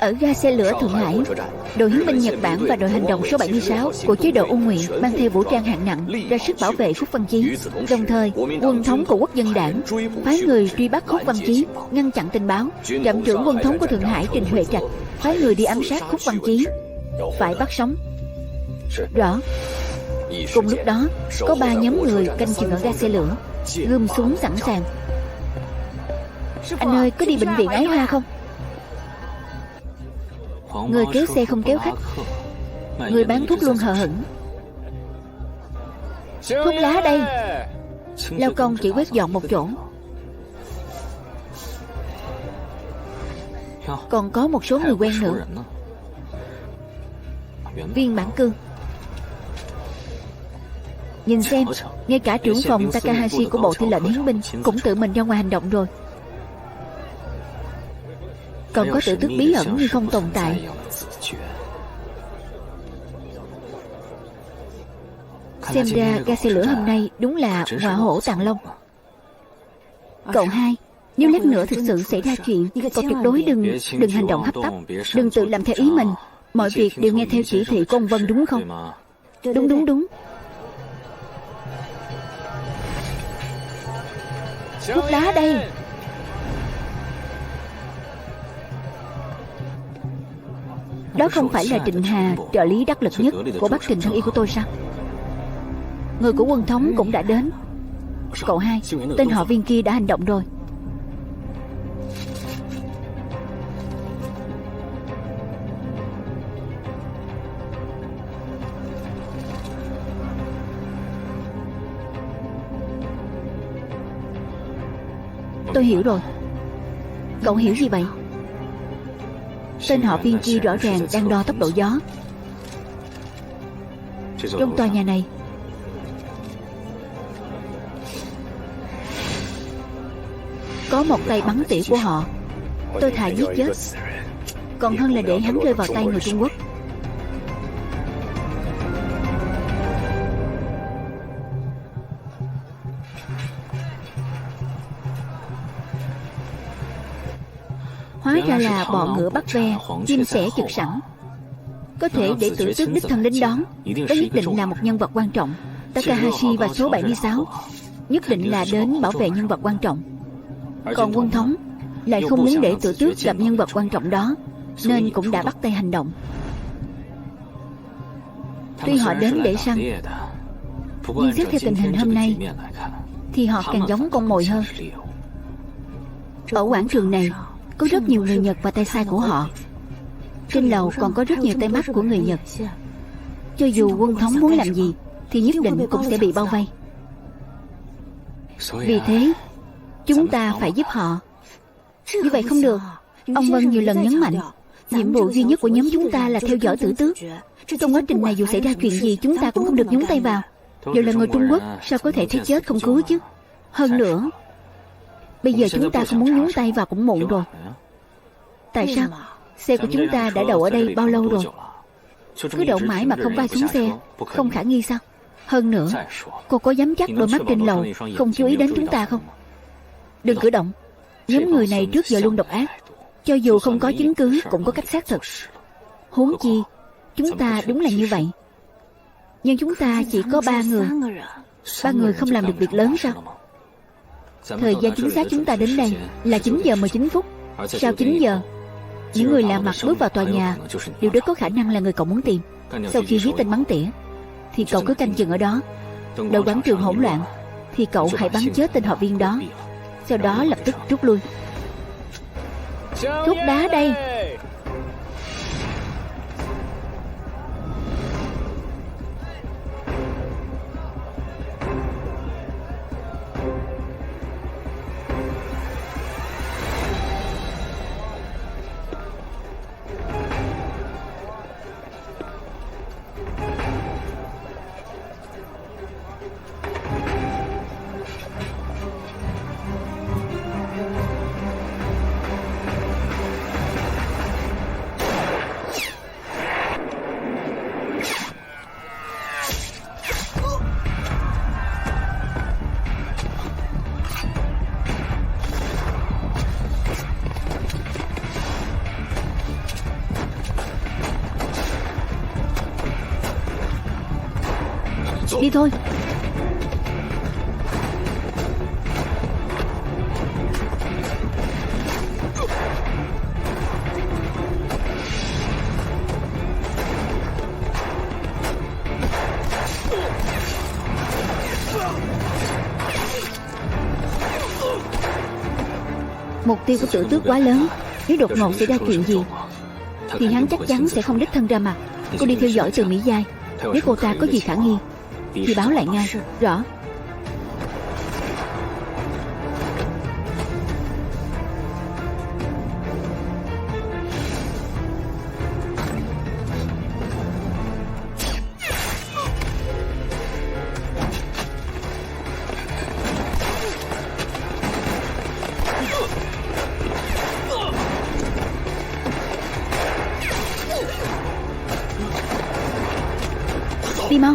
Ở ga xe lửa Thượng Hải, đội hiến binh Nhật Bản và đội hành động số 76 của chế độ Ung Ngụy mang theo vũ trang hạng nặng ra sức bảo vệ Khúc Văn Chí. Đồng thời, quân thống của Quốc dân đảng phái người truy bắt Khúc Văn Chí, ngăn chặn tình báo. Trạm trưởng quân thống của Thượng Hải Trình Huệ Trạch phái người đi ám sát Khúc Văn Chí, phải bắt sống. Rõ. Cùng lúc đó, có 3 nhóm người canh chừng ở ga xe lửa, gươm súng sẵn sàng. Anh ơi, có đi bệnh viện Ái Hoa không? Người kéo xe không kéo khách, người bán thuốc luôn hờ hững. Thuốc lá đây. Lao công chỉ quét dọn một chỗ. Còn có một số người quen nữa. Viên Bản Cương. Nhìn xem, ngay cả trưởng phòng Takahashi của Bộ Tư lệnh Hiến binh cũng tự mình ra ngoài hành động rồi. Còn có tự tước bí ẩn như không tồn tại. Xem ra ga xe lửa hôm nay đúng là ngọa hổ tàng long. Cậu hai, nếu lát nữa thực sự xảy ra chuyện, cậu tuyệt đối đừng hành động hấp tấp, đừng tự làm theo ý mình. Mọi việc đều nghe theo chỉ thị của ông Vân, đúng không? Đúng. Thuốc lá đây. Đó không phải là Trịnh Hà, trợ lý đắc lực nhất của Bắc Trình thân yêu của tôi sao? Người của quân thống cũng đã đến. Cậu hai, tên họ Viên kia đã hành động rồi. Tôi hiểu rồi. Cậu hiểu gì vậy? Tên họ Viên kia rõ ràng đang đo tốc độ gió. Trong tòa nhà này có một tay bắn tỉa của họ. Tôi thà giết chết còn hơn là để hắn rơi vào tay người Trung Quốc. Hóa ra là bọ ngựa bắt ve, chim sẻ chực sẵn. Có thể để tử tước đích thân đến đón. Đó nhất định là một nhân vật quan trọng. Takahashi và số 76 nhất định là đến bảo vệ nhân vật quan trọng. Còn quân thống lại không muốn để tử tước gặp nhân vật quan trọng đó, nên cũng đã bắt tay hành động. Tuy họ đến để săn, nhưng xét theo tình hình hôm nay thì họ càng giống con mồi hơn. Ở quảng trường này có rất nhiều người Nhật và tay sai của họ. Trên lầu còn có rất nhiều tay mắt của người Nhật. Cho dù quân thống muốn làm gì thì nhất định cũng sẽ bị bao vây. Vì thế chúng ta phải giúp họ. Như vậy không được. Ông Vân nhiều lần nhấn mạnh, nhiệm vụ duy nhất của nhóm chúng ta là theo dõi tử tước. Trong quá trình này dù xảy ra chuyện gì chúng ta cũng không được nhúng tay vào. Đều là người Trung Quốc, sao có thể thấy chết không cứu chứ? Hơn nữa, bây giờ chúng ta không muốn nhúng tay vào cũng muộn rồi. Tại sao? Xe của chúng ta đã đậu ở đây bao lâu rồi? Cứ đậu mãi mà không vai xuống xe, không khả nghi sao? Hơn nữa, cô có dám chắc đôi mắt trên lầu không chú ý đến chúng ta không? Đừng cử động. Nhóm người này trước giờ luôn độc ác. Cho dù không có chứng cứ cũng có cách xác thực. Huống chi chúng ta đúng là như vậy. Nhưng chúng ta chỉ có 3 người. 3 người không làm được việc lớn sao? Thời gian chính xác chúng ta đến đây là 9 giờ 19 phút. Sau 9 giờ, những người lạ mặt bước vào tòa nhà, điều đó có khả năng là người cậu muốn tìm. Sau khi giết tên bắn tỉa thì cậu cứ canh chừng ở đó. Đợi quảng trường hỗn loạn thì cậu hãy bắn chết tên họ Viên đó. Sau đó lập tức rút lui. Thuốc đá đây. Đi thôi. Mục tiêu của Tử Tước quá lớn. Nếu đột ngột xảy ra chuyện gì thì hắn chắc chắn sẽ không đích thân ra mặt. Cô đi theo dõi từ Mỹ Giai. Nếu cô ta có gì khả nghi thì báo lại ngay. Rõ. Đi mau.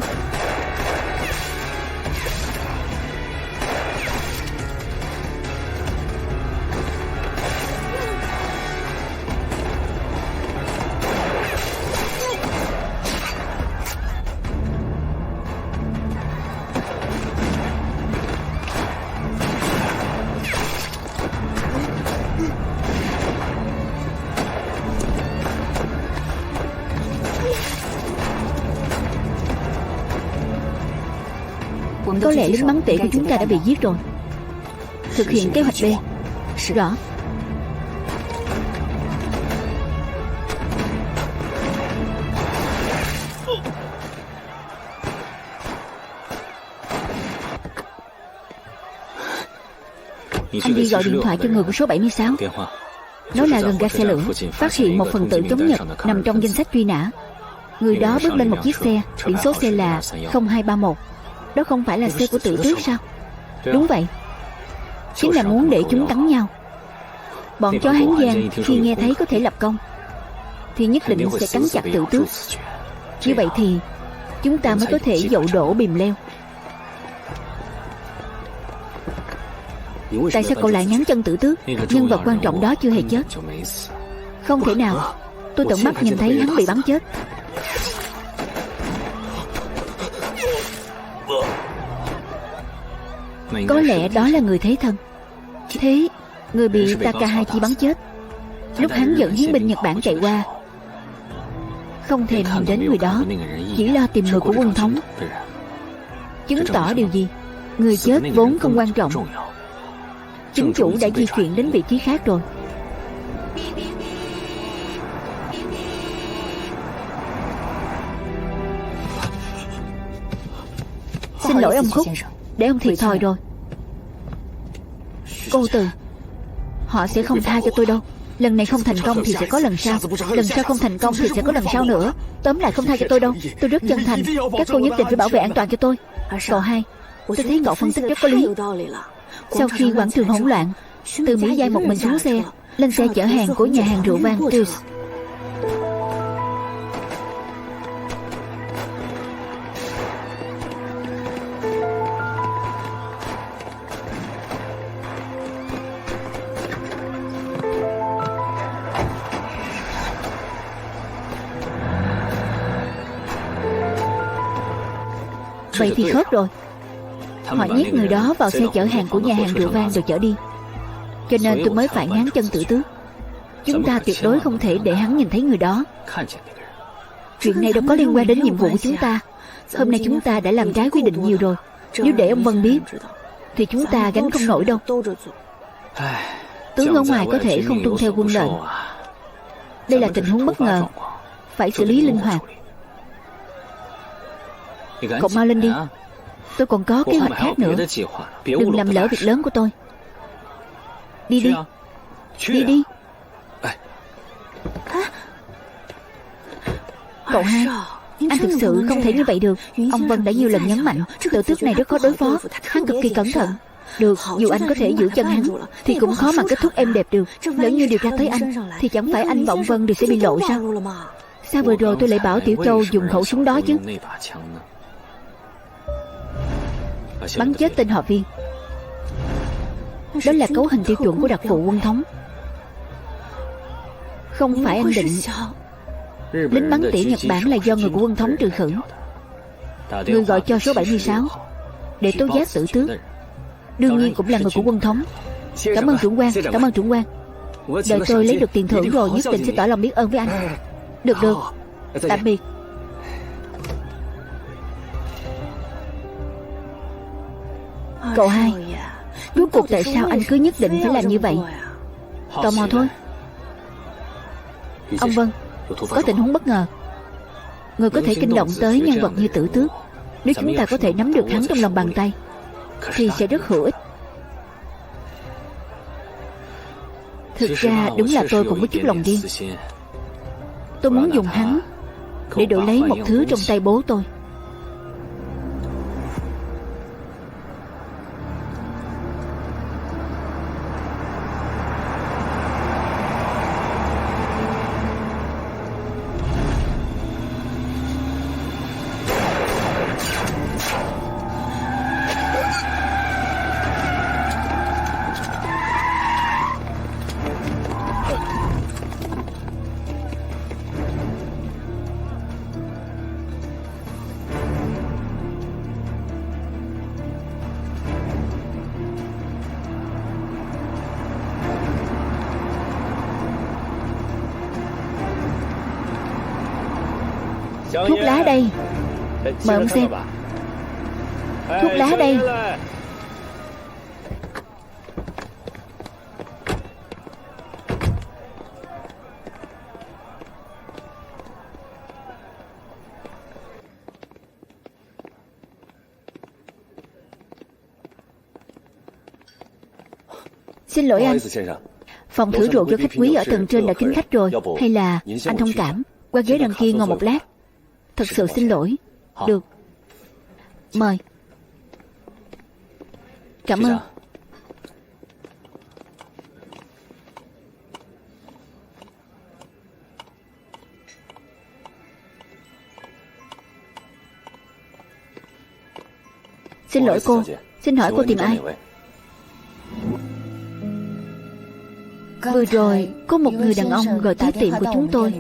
Có lẽ lính bắn tỉa của chúng ta đã bị giết rồi. Thực hiện kế hoạch B. Rõ. Anh đi gọi điện thoại cho người của số 76. Nói là gần ga xe lửa phát hiện một phần tử chống Nhật nằm trong danh sách truy nã. Người đó bước lên một chiếc xe, biển số xe là 0231. Đó không phải là xe của Tử Tước sao? Đúng vậy. Chính là muốn để chúng cắn nhau. Bọn chó Hán Giang khi nghe thấy có thể lập công thì nhất định sẽ cắn chặt Tử Tước. Như vậy thì chúng ta mới có thể dậu đổ bìm leo. Tại sao cậu lại ngáng chân Tử Tước? Nhân vật quan trọng đó chưa hề chết. Không thể nào. Tôi tận mắt nhìn thấy hắn bị bắn chết. Có lẽ đó là người thế thân. Thế người bị Takahashi bắn chết lúc hắn dẫn hiến binh Nhật Bản chạy qua, không thèm nhìn đến người đó, chỉ lo tìm người của quân thống. Chứng tỏ điều gì? Người chết vốn không quan trọng. Chính chủ đã di chuyển đến vị trí khác rồi. Xin lỗi ông Khúc, để ông thiệt thòi rồi. Cô Từ, họ sẽ không tha cho tôi đâu. Lần này không thành công thì sẽ có lần sau. Lần sau không thành công thì sẽ có lần sau nữa. Tóm lại không tha cho tôi đâu. Tôi rất chân thành. Các cô nhất định phải bảo vệ an toàn cho tôi. Cậu hai, tôi thấy cậu phân tích rất có lý. Sau khi quảng trường hỗn loạn, Từ Mỹ Giai một mình xuống xe, lên xe chở hàng của nhà hàng rượu vang Tooth. Vậy thì khớp rồi. Họ nhét người đó vào xe chở hàng của nhà hàng rượu vang rồi chở đi. Cho nên tôi mới phải ngáng chân Tử Tước. Chúng ta tuyệt đối không thể để hắn nhìn thấy người đó. Chuyện này đâu có liên quan đến nhiệm vụ của chúng ta. Hôm nay chúng ta đã làm trái quy định nhiều rồi. Nếu để ông Vân biết thì chúng ta gánh không nổi đâu. Tướng ở ngoài có thể không tuân theo quân lệnh. Đây là tình huống bất ngờ, phải xử lý linh hoạt. Cậu mau lên đi. Tôi còn có kế hoạch khác nữa. Đừng làm lỡ việc lớn của tôi. Đi đi. Đi đi. Cậu hai, anh thực sự không thể như vậy được. Ông Vân đã nhiều lần nhấn mạnh Tử Tước này rất khó đối phó. Hắn cực kỳ cẩn thận. Được, dù anh có thể giữ chân hắn thì cũng khó mà kết thúc êm đẹp được. Lỡ như điều tra tới anh thì chẳng phải anh và ông Vân đều sẽ bị lộ sao? Sao vừa rồi tôi lại bảo Tiểu Châu dùng khẩu súng đó chứ? Bắn chết tên họ Viên. Đó là cấu hình tiêu chuẩn của đặc vụ quân thống. Không phải anh định lính bắn tỉa Nhật Bản là do người của quân thống trừ khử. Người gọi cho số 76 để tố giác Tử Tước đương nhiên cũng là người của quân thống. Cảm ơn trưởng quan, cảm ơn trưởng quan. Đợi tôi lấy được tiền thưởng rồi nhất định sẽ tỏ lòng biết ơn với anh. Được được, tạm biệt. Cậu hai, rốt cuộc tại sao anh cứ nhất định phải làm như vậy? Tò mò thôi. Ông Vân, có tình huống bất ngờ. Người có thể kinh động tới nhân vật như Tử Tước. Nếu chúng ta có thể nắm được hắn trong lòng bàn tay thì sẽ rất hữu ích. Thực ra đúng là tôi cũng có chút lòng điên. Tôi muốn dùng hắn để đổi lấy một thứ trong tay bố tôi. Thuốc lá đây. Mời ông xem. Thuốc lá đây. Xin lỗi anh, phòng thử rượu cho khách quý ở tầng trên đã kín khách rồi. Hay là anh thông cảm, qua ghế đằng kia ngồi một lát. Thật sự xin lỗi. Được. Mời. Cảm ơn. Xin lỗi cô. Xin hỏi cô tìm ai? Vừa rồi có một người đàn ông gọi tới tiệm của chúng tôi,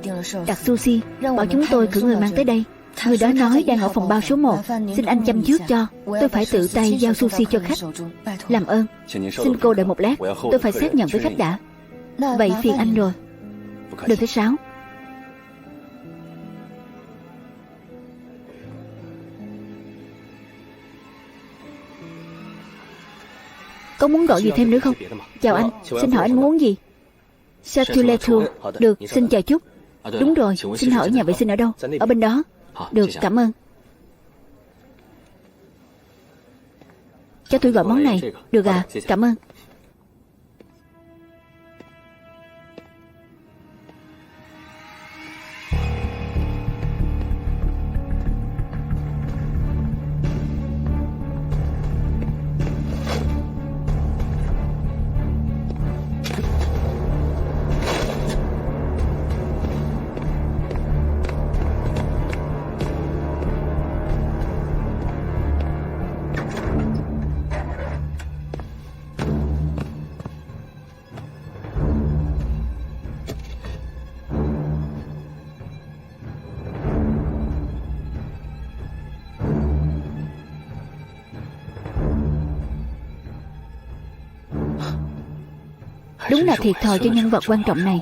đặt sushi, bảo chúng tôi cử người mang tới đây. Người đó nói đang ở phòng bao số 1. Xin anh chăm trước cho. Tôi phải tự tay giao sushi cho khách. Làm ơn. Xin cô đợi một lát, tôi phải xác nhận với khách đã. Vậy phiền anh rồi. Đường thứ 6. Có muốn gọi gì thêm nữa không? Chào anh, xin hỏi anh muốn uống gì? Satuletu. Được, xin chờ chút. Đúng rồi, xin hỏi nhà vệ sinh ở đâu? Ở bên đó. Được, cảm ơn. Cho tôi gọi món này. Được à, cảm ơn. Đúng là thiệt thòi cho nhân vật quan trọng này.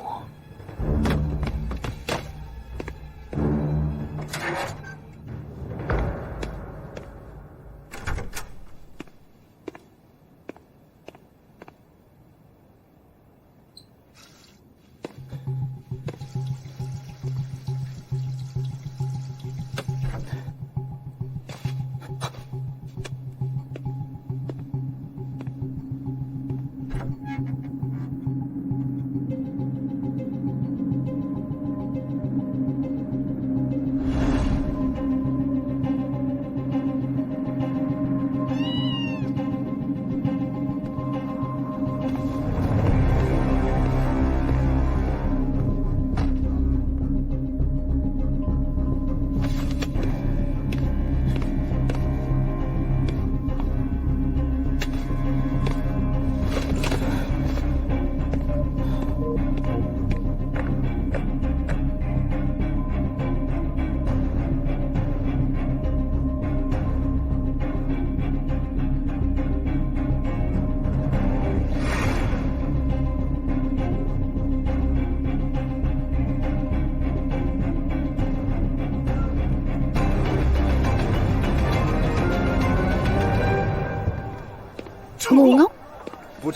Ngu ngốc.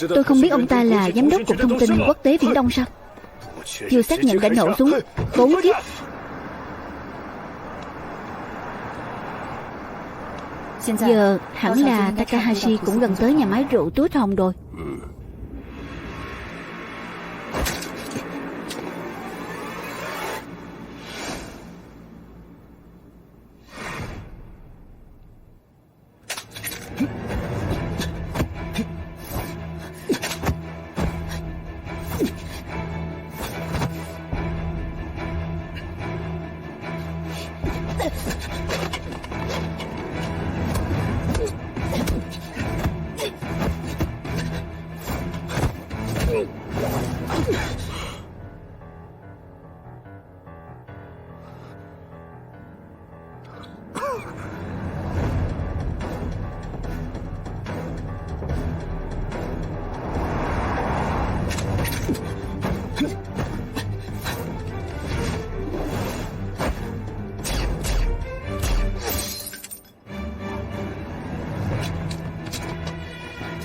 Tôi không biết ông ta là giám đốc cục thông tin quốc tế Viễn Đông sao? Chưa xác nhận đã nổ súng. Khốn kiếp. Giờ hẳn là Takahashi cũng gần tới nhà máy rượu Túi Hồng rồi.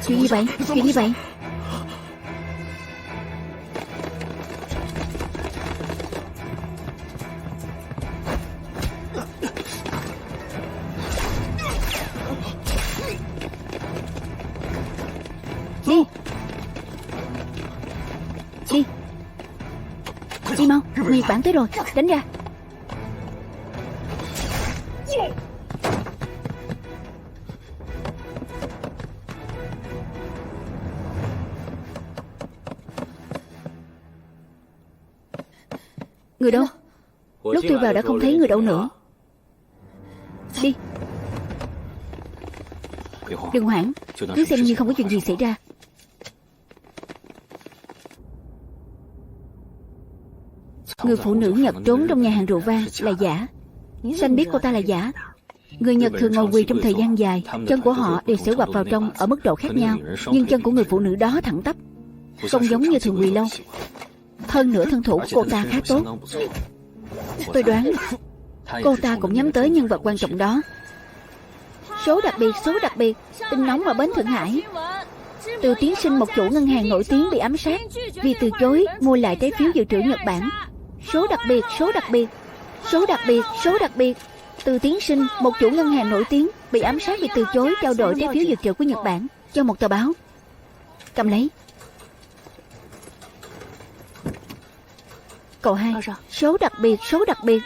Chuyện gì vậy? Chuyện gì vậy? Đi. Đi. Đi mau. Nhật Bản tới rồi. Đánh ra. Người đâu? Lúc tôi vào đã không thấy người đâu nữa. Đi. Đừng hoảng. Cứ xem như không có chuyện gì xảy ra. Người phụ nữ Nhật trốn trong nhà hàng rượu vang là giả. Sanh biết cô ta là giả. Người Nhật thường ngồi quỳ trong thời gian dài. Chân của họ đều sẽ quặp vào trong ở mức độ khác nhau. Nhưng chân của người phụ nữ đó thẳng tắp, không giống như thường quỳ lâu. Hơn nữa thân thủ của cô ta khá tốt. Tôi đoán cô ta cũng nhắm tới nhân vật quan trọng đó. Số đặc biệt, số đặc biệt. Tin nóng ở bến Thượng Hải. Từ Tiến Sinh, một chủ ngân hàng nổi tiếng bị ám sát vì từ chối mua lại trái phiếu dự trữ Nhật Bản. Số đặc biệt, số đặc biệt. Số đặc biệt, số đặc biệt. Từ Tiến Sinh, một chủ ngân hàng nổi tiếng bị ám sát vì từ chối trao đổi trái phiếu dự trữ của Nhật Bản cho một tờ báo. Cầm lấy. Cậu hai. Số đặc biệt, số đặc biệt.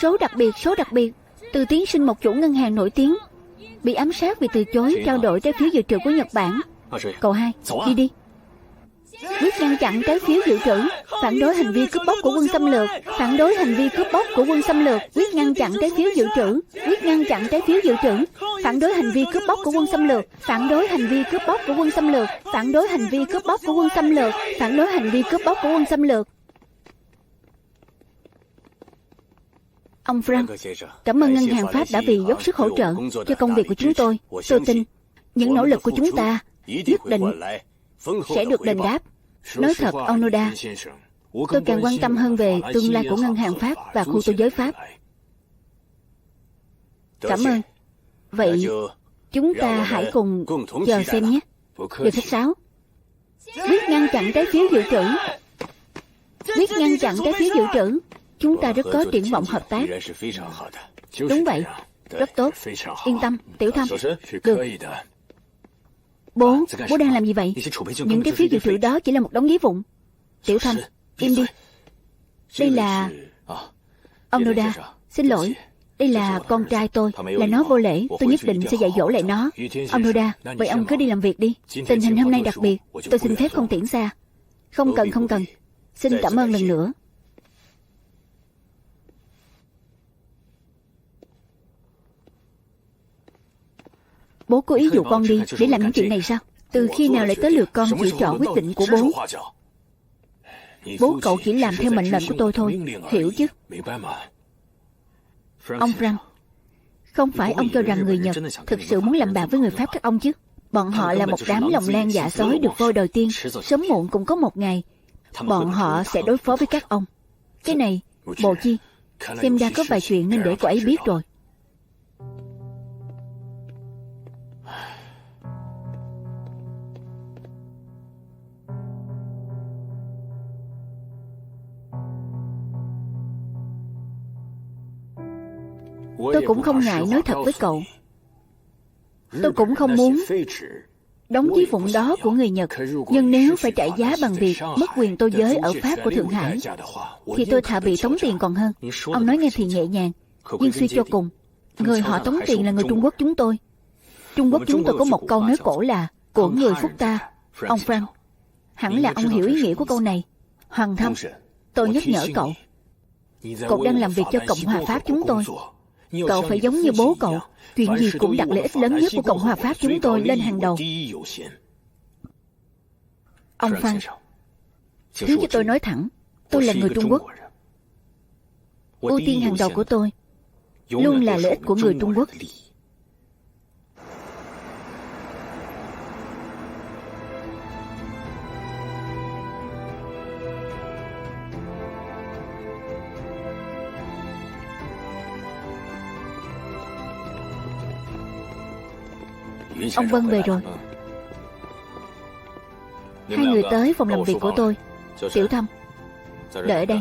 Số đặc biệt, số đặc biệt. Từ Tiến Sinh, một chủ ngân hàng nổi tiếng bị ám sát vì từ chối trao đổi trái phiếu dự trữ của Nhật Bản. Cậu hai, đi đi. Quyết ngăn chặn trái phiếu dự trữ. Phản đối hành vi cướp bóc của quân xâm lược. Phản đối hành vi cướp bóc của quân xâm lược. Quyết ngăn chặn trái phiếu dự trữ. Quyết ngăn chặn trái phiếu dự trữ. Phản đối hành vi cướp bóc của quân xâm lược. Phản đối hành vi cướp bóc của quân xâm lược. Phản đối hành vi cướp bóc của quân xâm lược. Phản đối hành vi cướp bóc của quân xâm lược. Ông Frank, cảm ơn Ngân hàng Pháp đã vì dốc sức hỗ trợ cho công việc của chúng tôi. Tôi tin những nỗ lực của chúng ta nhất định sẽ được đền đáp. Nói thật, ông Noda, tôi càng quan tâm hơn về tương lai của Ngân hàng Pháp và khu tô giới Pháp. Cảm ơn. Vậy chúng ta hãy cùng chờ xem nhé. Được khách sáo. Quyết ngăn chặn trái phiếu dự trữ. Quyết ngăn chặn trái phiếu dự trữ. Chúng ta rất có triển vọng hợp tác. Đúng vậy. Rất tốt. Yên tâm, Tiểu Thâm. Được. Bố đang làm gì vậy? Những cái phiếu dự trữ đó chỉ là một đống giấy vụn. Tiểu Thâm, im đi. Đây là... Ông Noda, xin lỗi. Đây là con trai tôi. Là nó vô lễ. Tôi nhất định sẽ dạy dỗ lại nó. Ông Noda, vậy ông cứ đi làm việc đi. Tình hình hôm nay đặc biệt. Tôi xin phép không tiễn xa. Không cần, không cần. Xin cảm ơn lần nữa. Bố cố ý dụ con đi để làm những chuyện này sao? Từ khi nào lại tới lượt con chỉ trỏ quyết định của bố? Bố cậu chỉ làm theo mệnh lệnh của tôi thôi. Hiểu chứ? Ông Frank, không phải ông cho rằng người Nhật thực sự muốn làm bạn với người Pháp các ông chứ? Bọn họ là một đám lòng lan dạ sói được vôi đầu tiên. Sớm muộn cũng có một ngày bọn họ sẽ đối phó với các ông. Cái này, Bộ Chi, xem ra có vài chuyện nên để cô ấy biết rồi. Tôi cũng không ngại nói thật với cậu. Tôi cũng không muốn đóng chiếc vụn đó của người Nhật, nhưng nếu phải trả giá bằng việc mất quyền tô giới ở Pháp của Thượng Hải, thì tôi thà bị tống tiền còn hơn. Ông nói nghe thì nhẹ nhàng, nhưng suy cho cùng, người họ tống tiền là người Trung Quốc chúng tôi. Trung Quốc chúng tôi có một câu nói cổ là của người phúc ta. Ông Frank, hẳn là ông hiểu ý nghĩa của câu này. Hoàng thâm, tôi nhắc nhở cậu, cậu đang làm việc cho Cộng hòa Pháp chúng tôi. Cậu phải giống như bố cậu, chuyện gì cũng đặt lợi ích lớn nhất của Cộng hòa Pháp chúng tôi lên hàng đầu. Ông Frank, thứ cho tôi nói thẳng, tôi là người Trung Quốc. Ưu tiên hàng đầu của tôi luôn là lợi ích của người Trung Quốc. Ông Vân về rồi. Hai người tới phòng làm việc của tôi. Tiểu Thâm, đợi ở đây.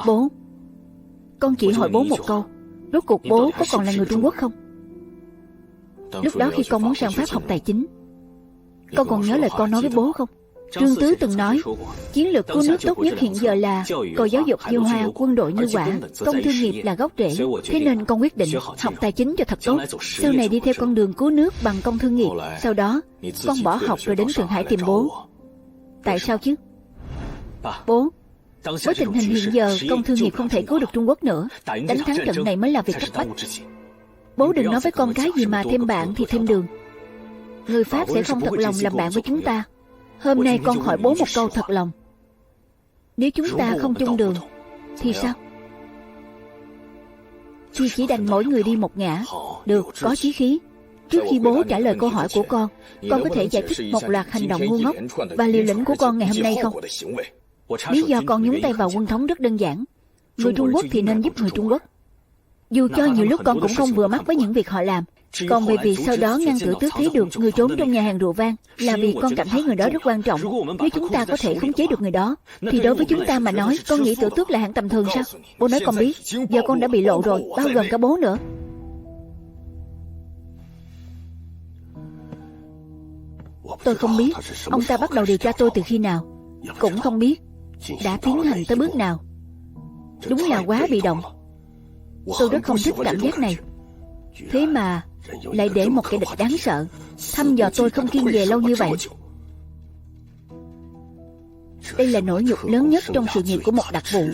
Bố, con chỉ hỏi bố một câu, rốt cuộc bố có còn là người Trung Quốc không? Lúc đó khi con muốn sang Pháp học tài chính, con còn nhớ lời con nói với bố không? Trương Tứ từng nói, chiến lược của nước tốt nhất hiện giờ là coi giáo dục như hoa, quân đội như quả, công thương nghiệp là gốc rễ. Thế nên con quyết định học tài chính cho thật tốt, sau này đi theo con đường cứu nước bằng công thương nghiệp. Sau đó, con bỏ học rồi đến Thượng Hải tìm bố. Tại sao chứ? Bố, với tình hình hiện giờ, công thương nghiệp không thể cứu được Trung Quốc nữa. Đánh thắng trận này mới là việc cấp bách. Bố đừng nói với con cái gì mà thêm bạn thì thêm đường. Người Pháp sẽ không thật lòng làm bạn với chúng ta. Hôm nay con hỏi bố một câu thật lòng. Nếu chúng ta không chung đường thì sao? Thì chỉ đành mỗi người đi một ngả. Được, có chí khí. Trước khi bố trả lời câu hỏi của con có thể giải thích một loạt hành động ngu ngốc và liều lĩnh của con ngày hôm nay không? Lý do con nhúng tay vào quân thống rất đơn giản. Người Trung Quốc thì nên giúp người Trung Quốc. Dù cho nhiều lúc con cũng không vừa mắt với những việc họ làm. Còn về việc sau đó ngăn cử tước thấy được người trốn trong nhà hàng rượu vang là vì con cảm thấy người đó rất quan trọng. Nếu chúng ta có thể khống chế được người đó, thì đối với chúng ta mà nói, con nghĩ tử tước là hạng tầm thường sao? Bố nói con biết, giờ con đã bị lộ rồi, bao gồm cả bố nữa. Tôi không biết ông ta bắt đầu điều tra tôi từ khi nào, cũng không biết đã tiến hành tới bước nào. Đúng là quá bị động. Tôi rất không thích cảm giác này. Thế mà lại để một kẻ địch đáng sợ thăm dò tôi không kiêng dè lâu như vậy. Đây là nỗi nhục lớn nhất trong sự nghiệp của một đặc vụ.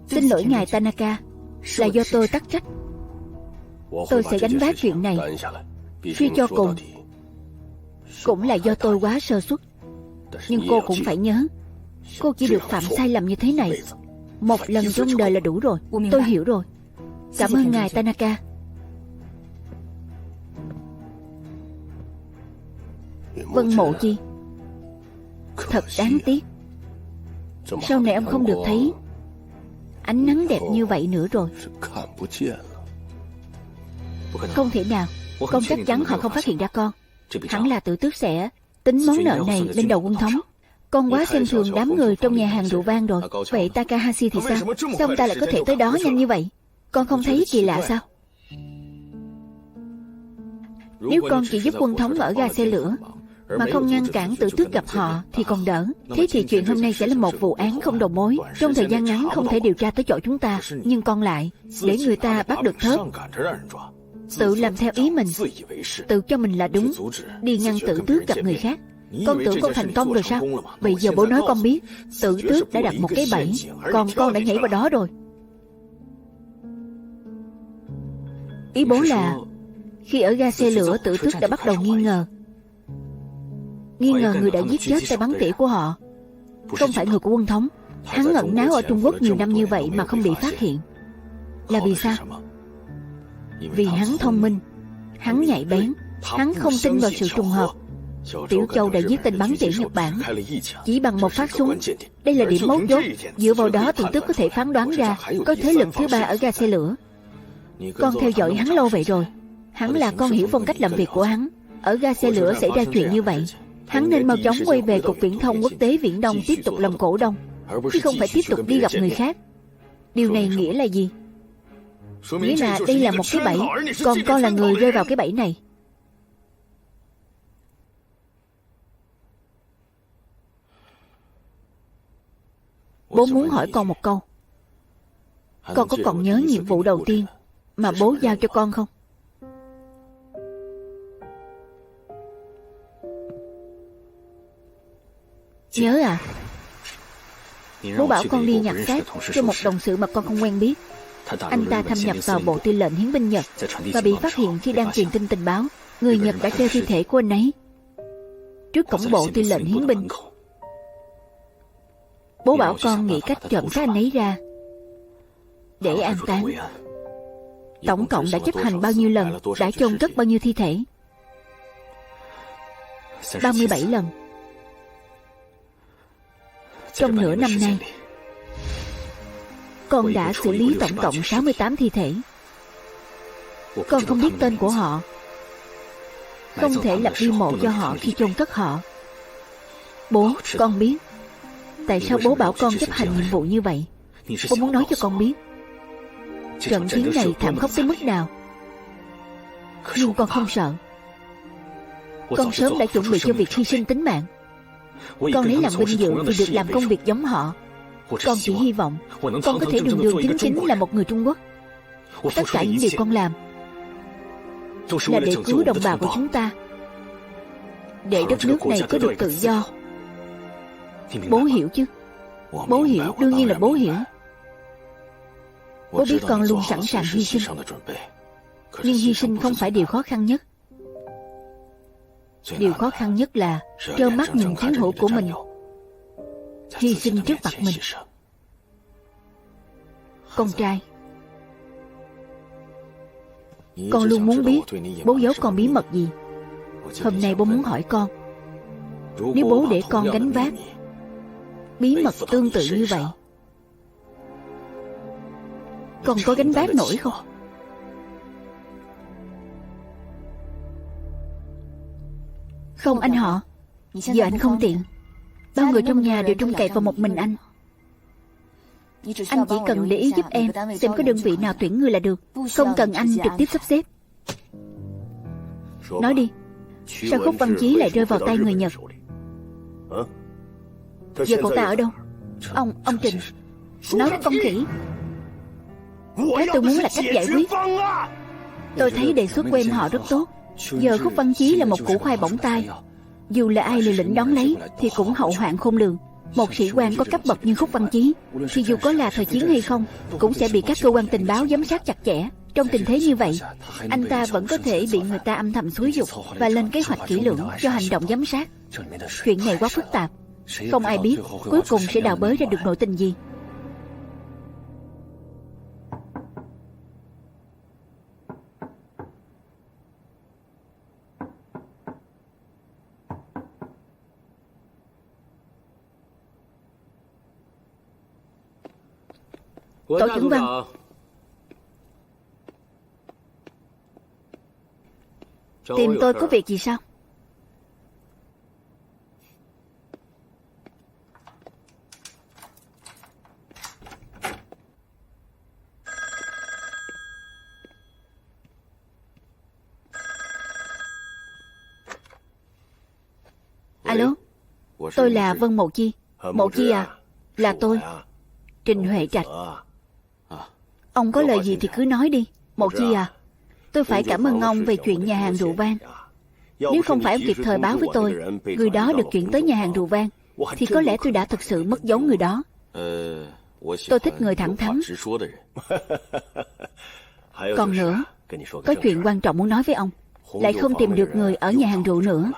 Xin lỗi ngài Tanaka, là do tôi tắc trách. Tôi sẽ gánh vác chuyện này. Suy cho cùng cũng là do tôi quá sơ suất. Nhưng cô cũng phải nhớ, cô chỉ được phạm sai lầm như thế này một lần trong đời là đủ rồi. Tôi hiểu rồi. Cảm ơn ngài Tanaka. Vân Mộ Chi, thật đáng tiếc. Sau này ông không được thấy ánh nắng đẹp như vậy nữa rồi. Không thể nào. Con chắc chắn họ không phát hiện ra con. Hẳn là tử tước sẽ tính món nợ này lên đầu quân thống. Con quá xem thường đám người trong nhà hàng rượu vang rồi. Vậy Takahashi thì sao? Sao ông ta lại có thể tới đó nhanh như vậy? Con không thấy kỳ lạ sao? Nếu con chỉ giúp quân thống ở ga xe lửa mà không ngăn cản tử tước gặp họ thì còn đỡ. Thế thì chuyện hôm nay sẽ là một vụ án không đầu mối. Trong thời gian ngắn không thể điều tra tới chỗ chúng ta. Nhưng con lại để người ta bắt được thớt, tự làm theo ý mình, tự cho mình là đúng, đi ngăn tử tước gặp người khác. Con tưởng con thành công rồi sao? Bây giờ bố nói con biết, tử tước đã đặt một cái bẫy, còn con đã nhảy vào đó rồi. Ý bố là khi ở ga xe lửa, tử tước đã bắt đầu nghi ngờ người đã giết chết tay bắn tỉa của họ không phải người của quân thống. Hắn ẩn náu ở Trung Quốc nhiều năm như vậy mà không bị phát hiện là vì sao? Vì hắn thông minh, hắn nhạy bén, hắn không tin vào sự trùng hợp. Tiểu Châu đã giết tên bắn tỉa Nhật Bản chỉ bằng một phát súng. Đây là điểm mấu chốt. Dựa vào đó tin tức có thể phán đoán ra có thế lực thứ ba ở ga xe lửa. Con theo dõi hắn lâu vậy rồi. Hắn là con hiểu phong cách làm việc của hắn. Ở ga xe lửa xảy ra chuyện như vậy, hắn nên mau chóng quay về Cục Viễn thông Quốc tế Viễn Đông tiếp tục làm cổ đông, chứ không phải tiếp tục đi gặp người khác. Điều này nghĩa là gì? Nghĩa là đây là một cái bẫy, còn con là người rơi vào cái bẫy này. Bố muốn hỏi con một câu. Con có còn nhớ nhiệm vụ đầu tiên mà bố giao cho con không? Nhớ à? Bố bảo con đi nhặt xác cho một đồng sự mà con không quen biết. Anh ta thâm nhập vào bộ tư lệnh hiến binh Nhật và bị phát hiện khi đang truyền tin tình báo. Người Nhật đã treo thi thể của anh ấy trước cổng bộ tư lệnh hiến binh. Bố bảo con nghĩ cách trộm xác anh ấy ra để an táng. Tổng cộng đã chấp hành bao nhiêu lần, đã chôn cất bao nhiêu thi thể? 37 lần. Trong nửa năm nay, con đã xử lý tổng cộng 68 thi thể. Con không biết tên của họ, không thể lập bia mộ cho họ khi chôn cất họ. Bố, con biết. Tại sao bố bảo con chấp hành nhiệm vụ như vậy? Bố muốn nói cho con biết trận chiến này thảm khốc tới mức nào. Nhưng con không sợ. Con sớm đã chuẩn bị cho việc hy sinh tính mạng. Con lấy làm vinh dự vì được làm công việc giống họ. Con chỉ hy vọng con có thể đường đường chính chính là một người Trung Quốc. Tất cả những điều con làm là để cứu đồng bào của chúng ta, để đất nước này có được tự do. Bố hiểu chứ? Bố hiểu, đương nhiên là bố hiểu. Bố biết con luôn sẵn sàng hy sinh, nhưng hy sinh không phải điều khó khăn nhất. Điều khó khăn nhất là trơ mắt nhìn chiến hữu của mình hy sinh trước mặt mình. Con trai, con luôn muốn biết bố giấu con bí mật gì. Hôm nay bố muốn hỏi con, nếu bố để con gánh vác bí mật tương tự như vậy, con có gánh vác nổi không? Không anh họ, giờ anh không tiện. Bao người trong nhà đều trông cậy vào một mình anh. Anh chỉ cần để ý giúp em xem có đơn vị nào tuyển người là được, không cần anh trực tiếp sắp xếp. Nói đi, sao Khúc Văn Chí lại rơi vào tay người Nhật? Giờ cậu ta ở đâu? Ông Trình, nói với con khỉ. Cái tôi muốn là cách giải quyết. Tôi thấy đề xuất của em họ rất tốt. Giờ Khúc Văn Chí là một củ khoai bỏng tai. Dù là ai liều lĩnh đón lấy thì cũng hậu hoạn khôn lường. Một sĩ quan có cấp bậc như Khúc Văn Chí thì dù có là thời chiến hay không cũng sẽ bị các cơ quan tình báo giám sát chặt chẽ. Trong tình thế như vậy, anh ta vẫn có thể bị người ta âm thầm xúi giục và lên kế hoạch kỹ lưỡng cho hành động giám sát. Chuyện này quá phức tạp, không ai biết cuối cùng sẽ đào bới ra được nội tình gì. Tổ trưởng Văn, tìm tôi có việc gì sao? Alo, tôi là Vân Mộ Chi. Mộ Chi à? Là tôi, Trình Huệ Trạch. Ông có lời gì thì cứ nói đi. Mộ Chi à, tôi phải cảm ơn ông về chuyện nhà hàng Rượu Vang. Nếu không phải ông kịp thời báo với tôi người đó được chuyển tới nhà hàng Rượu Vang thì có lẽ tôi đã thực sự mất dấu người đó. Tôi thích người thẳng thắn. Còn nữa, có chuyện quan trọng muốn nói với ông. Lại không tìm được người ở nhà hàng rượu nữa.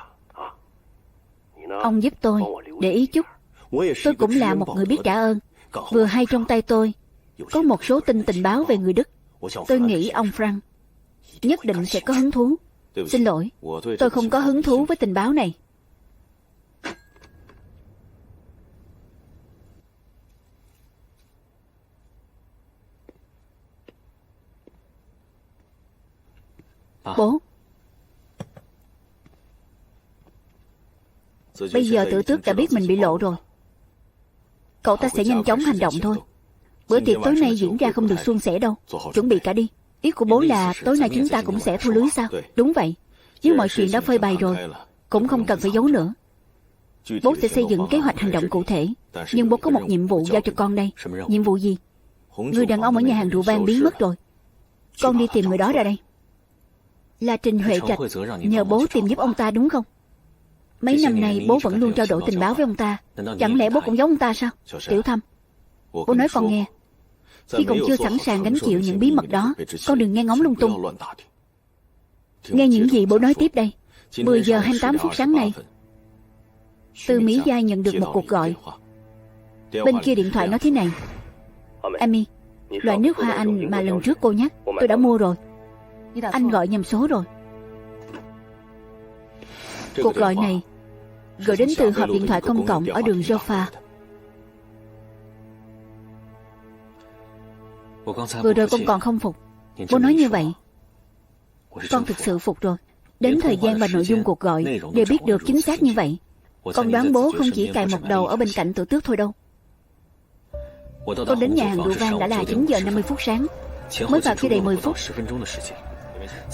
Ông giúp tôi để ý chút. Tôi cũng là một người biết trả ơn. Vừa hay trong tay tôi có một số tin tình báo về người Đức. Tôi nghĩ ông Frank nhất định sẽ có hứng thú. Xin lỗi, tôi không có hứng thú với tình báo này. Bố, bây giờ Tử Tước đã biết mình bị lộ rồi. Cậu ta sẽ nhanh chóng hành động thôi. Bữa tiệc tối nay diễn ra không được suôn sẻ đâu. Chuẩn bị cả đi. Ý của bố là tối nay chúng ta cũng sẽ thu lưới sao? Đúng vậy. Nếu mọi chuyện đã phơi bày rồi, cũng không cần phải giấu nữa. Bố sẽ xây dựng kế hoạch hành động cụ thể. Nhưng bố có một nhiệm vụ giao cho con đây. Nhiệm vụ gì? Người đàn ông ở nhà hàng rượu vang biến mất rồi. Con đi tìm người đó ra đây. Là Trình Huệ Trạch nhờ bố tìm giúp ông ta đúng không? Mấy năm nay bố vẫn luôn trao đổi tình báo với ông ta. Chẳng lẽ bố cũng giống ông ta sao? Tiểu Thâm, bố nói con nghe. Khi còn chưa sẵn sàng gánh chịu những bí mật đó, con đừng nghe ngóng lung tung. Nghe những gì bố nói tiếp đây. 10 giờ 28 phút sáng nay, từ Mỹ Giai nhận được một cuộc gọi. Bên kia điện thoại nói thế này: Amy, loại nước hoa anh mà lần trước cô nhắc, tôi đã mua rồi. Anh gọi nhầm số rồi. Cuộc gọi này gửi đến từ hộp điện thoại công cộng ở đường Joffa. Vừa rồi con còn không phục. Bố nói như vậy. Con thực sự phục rồi. Đến thời gian và nội dung cuộc gọi đều biết được chính xác như vậy. Con đoán bố không chỉ cài một đầu ở bên cạnh Tử Tước thôi đâu. Con đến nhà hàng rượu vang đã là 9 giờ 50 phút sáng. Mới vào chưa đầy 10 phút,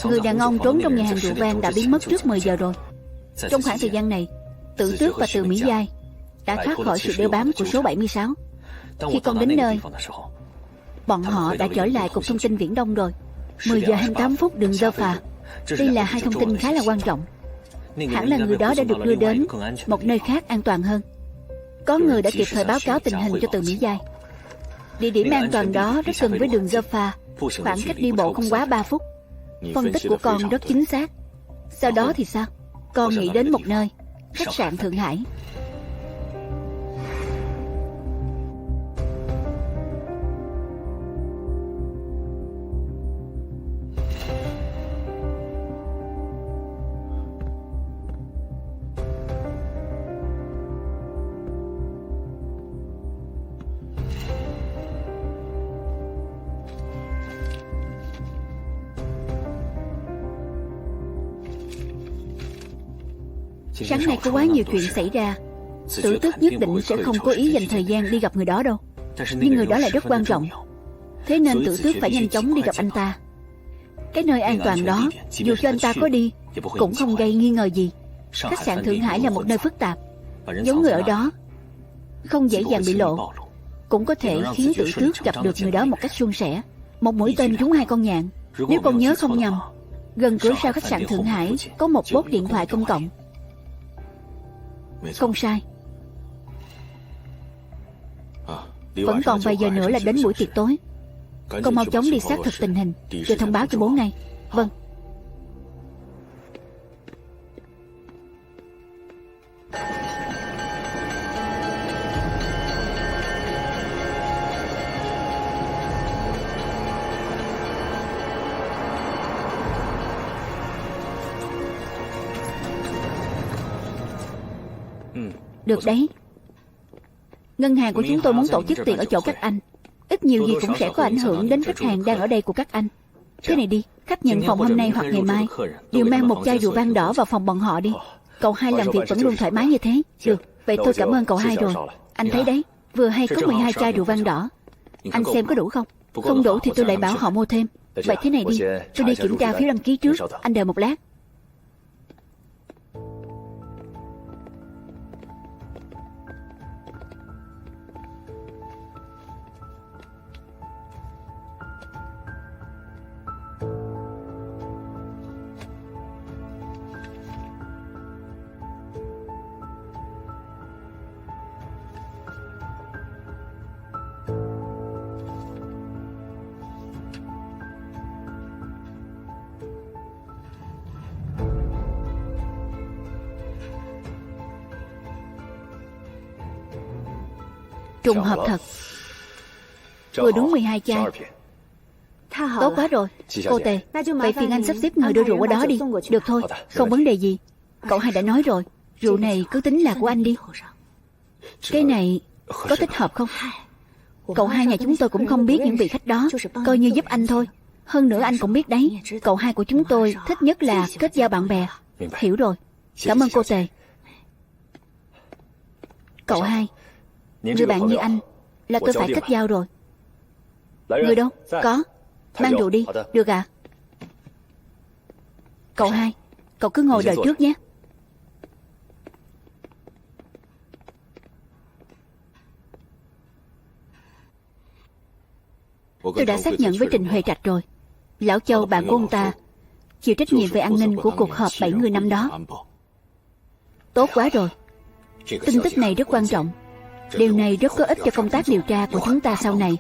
người đàn ông trốn trong nhà hàng rượu vang đã biến mất trước 10 giờ rồi. Trong khoảng thời gian này, Tử Tước và Từ Mỹ Giai đã thoát khỏi sự đeo bám của số 76. Khi con đến nơi, bọn họ đã trở lại Cục Thông tin Viễn Đông rồi. 10 giờ 28 phút đường Joffa. Đây là hai thông tin khá là quan trọng. Hẳn là người đó đã được đưa đến một nơi khác an toàn hơn. Có người đã kịp thời báo cáo tình hình cho Từ Mỹ Giai. Địa điểm an toàn đó rất gần với đường Joffa, khoảng cách đi bộ không quá 3 phút. Phân tích của con rất chính xác. Sau đó thì sao? Con nghĩ đến một nơi, khách sạn Thượng Hải. Sáng nay có quá nhiều chuyện xảy ra. Tử Tước nhất định sẽ không cố ý dành thời gian đi gặp người đó đâu. Nhưng người đó lại rất quan trọng. Thế nên Tử Tước phải nhanh chóng đi gặp anh ta. Cái nơi an toàn đó, dù cho anh ta có đi, cũng không gây nghi ngờ gì. Khách sạn Thượng Hải là một nơi phức tạp. Giống người ở đó không dễ dàng bị lộ, cũng có thể khiến Tử Tước gặp được người đó một cách suôn sẻ. Một mũi tên trúng hai con nhạn. Nếu con nhớ không nhầm, gần cửa sau khách sạn Thượng Hải có một bốt điện thoại công cộng. Không sai. Vẫn còn vài giờ nữa là đến buổi tiệc tối. Con mau chóng đi xác thực tình hình rồi thông báo cho bố ngay. Vâng. Được đấy. Ngân hàng của chúng tôi muốn tổ chức tiệc ở chỗ các anh. Ít nhiều gì cũng sẽ có ảnh hưởng đến khách hàng đang ở đây của các anh. Thế này đi, khách nhận phòng hôm nay hoặc ngày mai đều mang một chai rượu vang đỏ vào phòng bọn họ đi. Cậu hai làm việc vẫn luôn thoải mái như thế. Được, vậy tôi cảm ơn cậu hai rồi. Anh thấy đấy, vừa hay có 12 chai rượu vang đỏ. Anh xem có đủ không? Không đủ thì tôi lại bảo họ mua thêm. Vậy thế này đi, tôi đi kiểm tra phiếu đăng ký trước. Anh đợi một lát. Trùng hợp thật. Vừa đúng 12 chai. Tốt quá rồi. Cô Tề, vậy phiền anh sắp xếp người đưa rượu qua đó đi. Được thôi, không vấn đề gì. Cậu hai đã nói rồi, rượu này cứ tính là của anh đi. Cái này có thích hợp không? Cậu hai nhà chúng tôi cũng không biết những vị khách đó, coi như giúp anh thôi. Hơn nữa anh cũng biết đấy, cậu hai của chúng tôi thích nhất là kết giao bạn bè. Hiểu rồi. Cảm ơn cô Tề. Cậu hai, người bạn như anh là tôi phải kết giao rồi. Người đâu? Có. Mang rượu đi. Được ạ. Cậu hai, cậu cứ ngồi đợi trước nhé. Tôi đã xác nhận với Trình Huệ Trạch rồi. Lão Châu, bạn của ông ta, chịu trách nhiệm về an ninh của cuộc họp 7 người năm đó. Tốt quá rồi. Tin tức này rất quan trọng. Điều này rất có ích cho công tác điều tra của chúng ta sau này.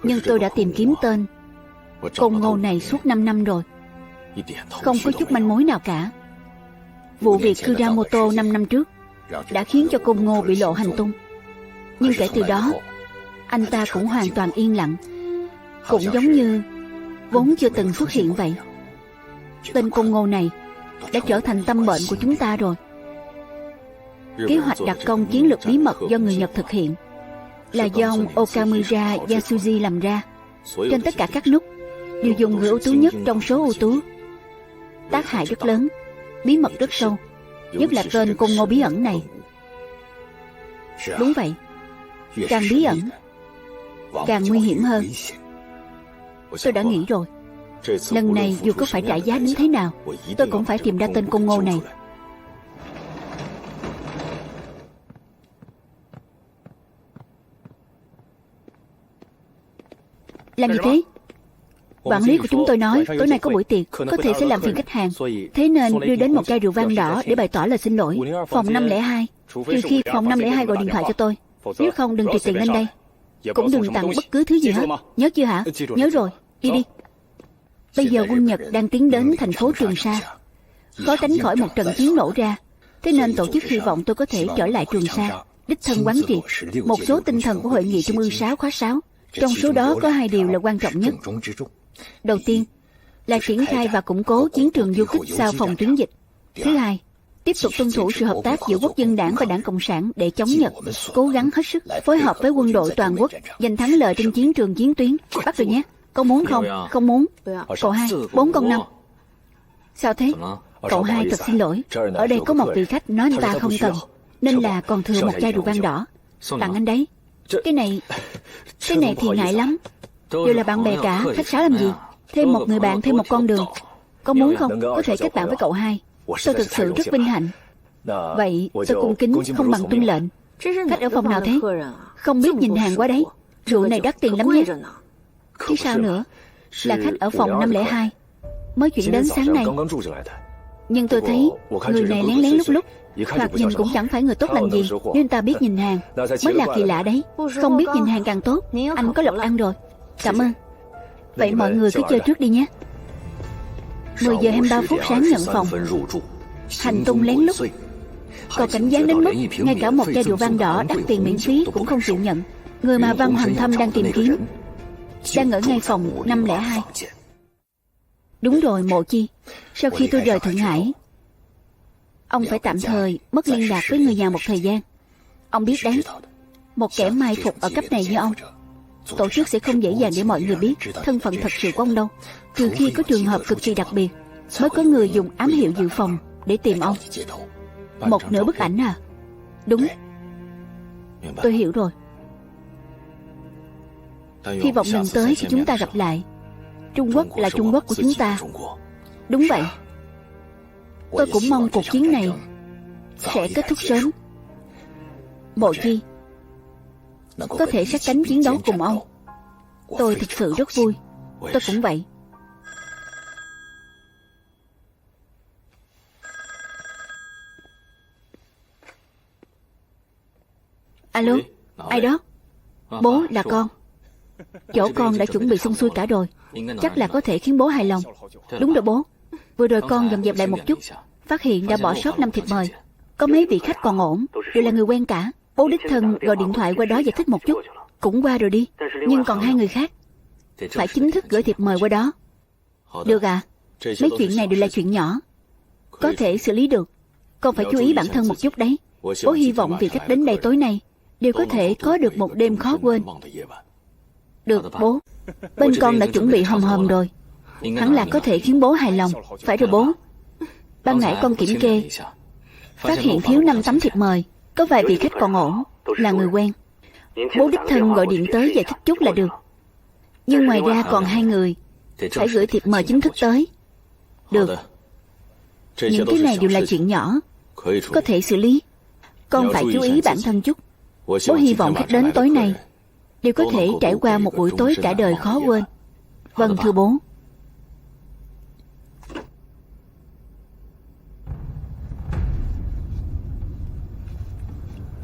Nhưng tôi đã tìm kiếm tên Côn Ngô này suốt 5 năm rồi. Không có chút manh mối nào cả. Vụ việc Kuramoto 5 năm trước đã khiến cho Côn Ngô bị lộ hành tung. Nhưng kể từ đó, anh ta cũng hoàn toàn yên lặng. Cũng giống như vốn chưa từng xuất hiện vậy. Tên Côn Ngô này đã trở thành tâm bệnh của chúng ta rồi. Kế hoạch đặc công chiến lược bí mật do người Nhật thực hiện là do ông Okamura Yasuji làm ra. Trên tất cả các nút đều dùng người ưu tú nhất trong số ưu tú. Tác hại rất lớn, bí mật rất sâu, nhất là tên Côn Ngô bí ẩn này. Đúng vậy, càng bí ẩn càng nguy hiểm hơn. Tôi đã nghĩ rồi, lần này dù có phải trả giá đến thế nào, tôi cũng phải tìm ra tên Côn Ngô này. Làm gì thế? Quản lý của chúng tôi nói tối nay có buổi tiệc, có thể sẽ làm phiền khách hàng. Thế nên đưa đến một chai rượu vang đỏ để bày tỏ lời xin lỗi. Phòng 502, trừ khi phòng 502 gọi điện thoại cho tôi. Nếu không đừng trì tiền lên đây. Cũng đừng tặng bất cứ thứ gì hết. Nhớ chưa hả? Nhớ rồi, đi đi. Bây giờ quân Nhật đang tiến đến thành phố Trường Sa. Khó tránh khỏi một trận chiến nổ ra. Thế nên tổ chức hy vọng tôi có thể trở lại Trường Sa, đích thân quán triệt một số tinh thần của hội nghị Trung ương 6 khóa 6. Trong số đó có 2 điều là quan trọng nhất. Đầu tiên là triển khai và củng cố chiến trường du kích sau phòng tuyến dịch. Thứ hai, tiếp tục tuân thủ sự hợp tác giữa Quốc dân đảng và Đảng Cộng sản để chống Nhật, cố gắng hết sức phối hợp với quân đội toàn quốc giành thắng lợi trên chiến trường chiến tuyến. Bắt rồi nhé. Có muốn không? Không muốn. Cậu hai, 4 con 5. Sao thế? Cậu hai thật xin lỗi. Ở đây có một vị khách nói anh ta không cần, nên là còn thừa một chai rượu vang đỏ. Tặng anh đấy. Cái này thì ngại lắm. Đều là bạn bè cả, khách sáo làm gì? Thêm một người bạn, thêm một con đường. Có muốn không? Có thể kết bạn với cậu hai. Tôi thực sự rất vinh hạnh. Vậy tôi cung kính không bằng tuân lệnh. Khách ở phòng nào thế? Không biết nhìn hàng quá đấy. Rượu này đắt tiền lắm nhé. Chứ sao nữa? Là khách ở phòng 502. Mới chuyển đến sáng nay. Nhưng tôi thấy người này lén lén lúc lúc, thoạt nhìn cũng chẳng phải người tốt lành gì. Nếu anh ta biết nhìn hàng mới là kỳ lạ đấy. Không biết nhìn hàng càng tốt. Anh có lộc ăn rồi. Cảm ơn. Vậy mọi người cứ chơi trước đi nhé. 10 giờ 23 phút sáng nhận phòng. Hành tung lén lút. Còn cảnh giác đến mức ngay cả một chai rượu vang đỏ đắt tiền miễn phí cũng không chịu nhận. Người mà Văn Hoàng Thâm đang tìm kiếm đang ở ngay phòng 502. Đúng rồi, Mộ Chi. Sau khi tôi rời Thượng Hải, ông phải tạm thời mất liên lạc với người nhà một thời gian. Ông biết đấy, một kẻ mai phục ở cấp này như ông, tổ chức sẽ không dễ dàng để mọi người biết thân phận thật sự của ông đâu. Trừ khi có trường hợp cực kỳ đặc biệt, mới có người dùng ám hiệu dự phòng để tìm ông. Một nửa bức ảnh à? Đúng. Tôi hiểu rồi. Hy vọng lần tới khi chúng ta gặp lại, Trung Quốc là Trung Quốc của chúng ta. Đúng vậy. Tôi cũng mong cuộc chiến này sẽ kết thúc sớm. Bộ Chi có thể sát cánh chiến đấu cùng ông, tôi thực sự rất vui. Tôi cũng vậy. Alo, ai đó? Bố, là con. Chỗ con đã chuẩn bị xong xuôi cả rồi, chắc là có thể khiến bố hài lòng. Đúng rồi bố. Vừa rồi con dọn dẹp lại một chút, phát hiện đã bỏ sót 5 thiệp mời. Có mấy vị khách còn ổn, đều là người quen cả. Bố đích thân gọi điện thoại qua đó giải thích một chút. Cũng qua rồi đi. Nhưng còn 2 người khác phải chính thức gửi thiệp mời qua đó. Được à? Mấy chuyện này đều là chuyện nhỏ, có thể xử lý được. Con phải chú ý bản thân một chút đấy. Bố hy vọng vị khách đến đây tối nay đều có thể có được một đêm khó quên. Được bố. Bên con đã chuẩn bị hòm hòm rồi, hẳn là có thể khiến bố hài lòng. Phải rồi bố. Ban nãy con kiểm kê, phát hiện thiếu 5 tấm thiệp mời. Có vài vị khách còn ổn, là người quen. Bố đích thân gọi điện tới giải thích chút là được. Nhưng ngoài ra còn 2 người phải gửi thiệp mời chính thức tới. Được. Những cái này đều là chuyện nhỏ, có thể xử lý. Con phải chú ý bản thân chút. Bố hy vọng khách đến tối nay đều có thể trải qua một buổi tối cả đời khó quên. Vâng thưa bố.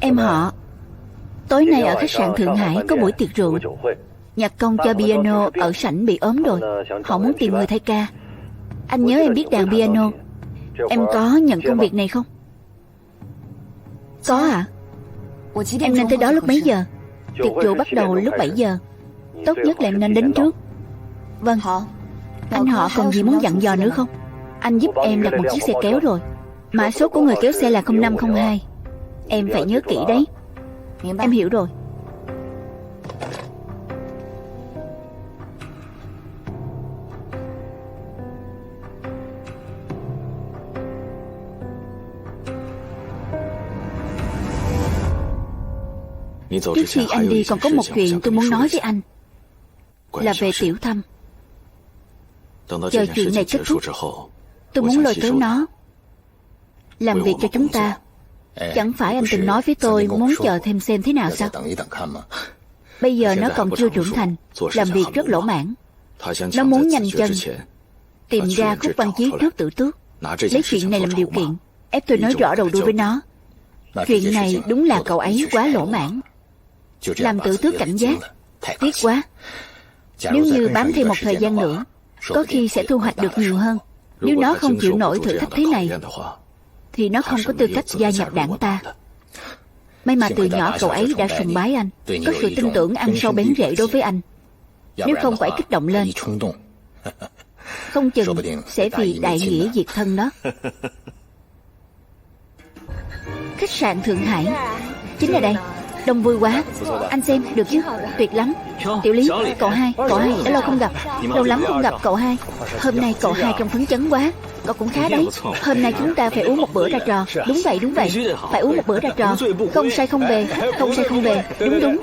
Em họ, tối nay ở khách sạn Thượng Hải có buổi tiệc rượu. Nhạc công cho piano ở sảnh bị ốm rồi, họ muốn tìm người thay ca. Anh nhớ em biết đàn piano. Em có nhận công việc này không? Có ạ. Em nên tới đó lúc mấy giờ? Tiệc rượu bắt đầu lúc 7 giờ. Tốt nhất là em nên đến trước. Vâng. Anh họ còn gì muốn dặn dò nữa không? Anh giúp em đặt một chiếc xe kéo rồi. Mã số của người kéo xe là 0502. Em phải nhớ kỹ đấy. Em hiểu rồi. Trước khi anh đi còn có một chuyện tôi muốn nói với anh, là về Tiểu Thâm. Chờ chuyện này kết thúc, tôi muốn lôi kéo nó làm việc cho chúng ta. Chẳng phải anh từng nói với tôi muốn chờ thêm xem thế nào sao? Bây giờ nó còn chưa trưởng thành, làm việc rất lỗ mãn. Nó muốn nhanh chân tìm ra Khúc Văn Chí trước Tử Tước, lấy chuyện này làm điều kiện, ép tôi nói rõ đầu đuôi với nó. Chuyện này đúng là cậu ấy quá lỗ mãn, làm Tử Tước cảnh giác. Tiếc quá. Nếu như bám thêm một thời gian nữa, có khi sẽ thu hoạch được nhiều hơn. Nếu nó không chịu nổi thử thách thế này, thì nó không có tư cách gia nhập đảng ta. May mà từ nhỏ cậu ấy đã sùng bái anh, có sự tin tưởng ăn sâu bén rễ đối với anh. Nếu không phải kích động lên, không chừng sẽ vì đại nghĩa diệt thân đó. Khách sạn Thượng Hải chính là đây. Đông vui quá. Anh xem được chứ? Tuyệt lắm. Tiểu Lý, cậu hai đã lâu không gặp. Lâu lắm không gặp cậu hai. Hôm nay cậu hai trông phấn chấn quá. Cậu cũng khá đấy. Hôm nay chúng ta phải uống một bữa ra trò. Đúng vậy. Phải uống một bữa ra trò. Không say không về. Đúng.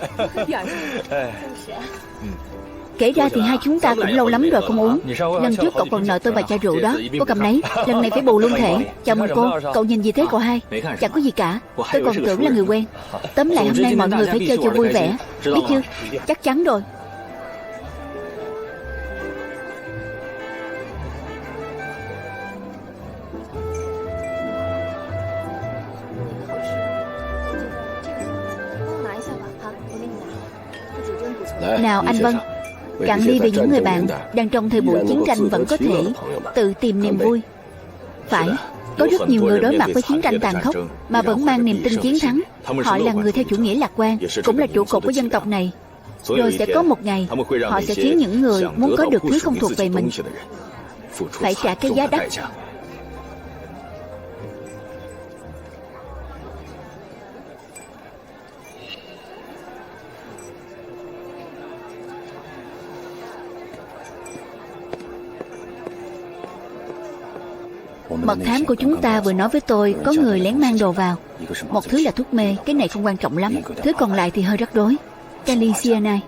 Kể ra thì hai chúng ta cũng lâu lắm rồi không uống. Lần trước cậu còn nợ tôi vài chai rượu đó. Cô cầm lấy. Lần này phải bù luôn thể. Chào mừng cô. Cậu nhìn gì thế cậu hai? Chẳng có gì cả. Tôi còn tưởng là người quen. Tóm lại hôm nay mọi người phải chơi cho vui vẻ. Biết chưa? Chắc chắn rồi. Nào anh Vân, cạn ly về những người bạn đang trong thời buổi chiến tranh vẫn có thể tự tìm niềm vui. Phải, có rất nhiều người đối mặt với chiến tranh tàn khốc mà vẫn mang niềm tin chiến thắng. Họ là người theo chủ nghĩa lạc quan, cũng là trụ cột của dân tộc này. Rồi sẽ có một ngày, họ sẽ khiến những người muốn có được thứ không thuộc về mình phải trả cái giá đắt. Mật thám của chúng ta vừa nói với tôi có người lén mang đồ vào. Một thứ là thuốc mê, cái này không quan trọng lắm. Thứ còn lại thì hơi rắc rối. Kali cyanide.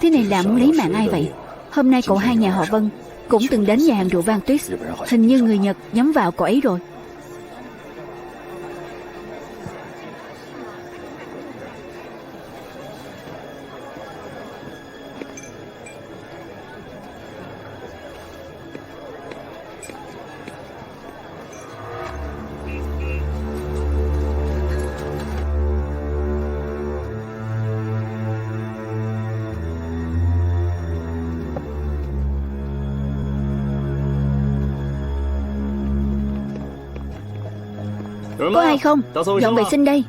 Thế này là muốn lấy mạng ai vậy? Hôm nay cậu hai nhà họ Vân cũng từng đến nhà hàng rượu vang Tuyết. Hình như người Nhật nhắm vào cậu ấy rồi. Có ai không? Dọn vệ sinh đây.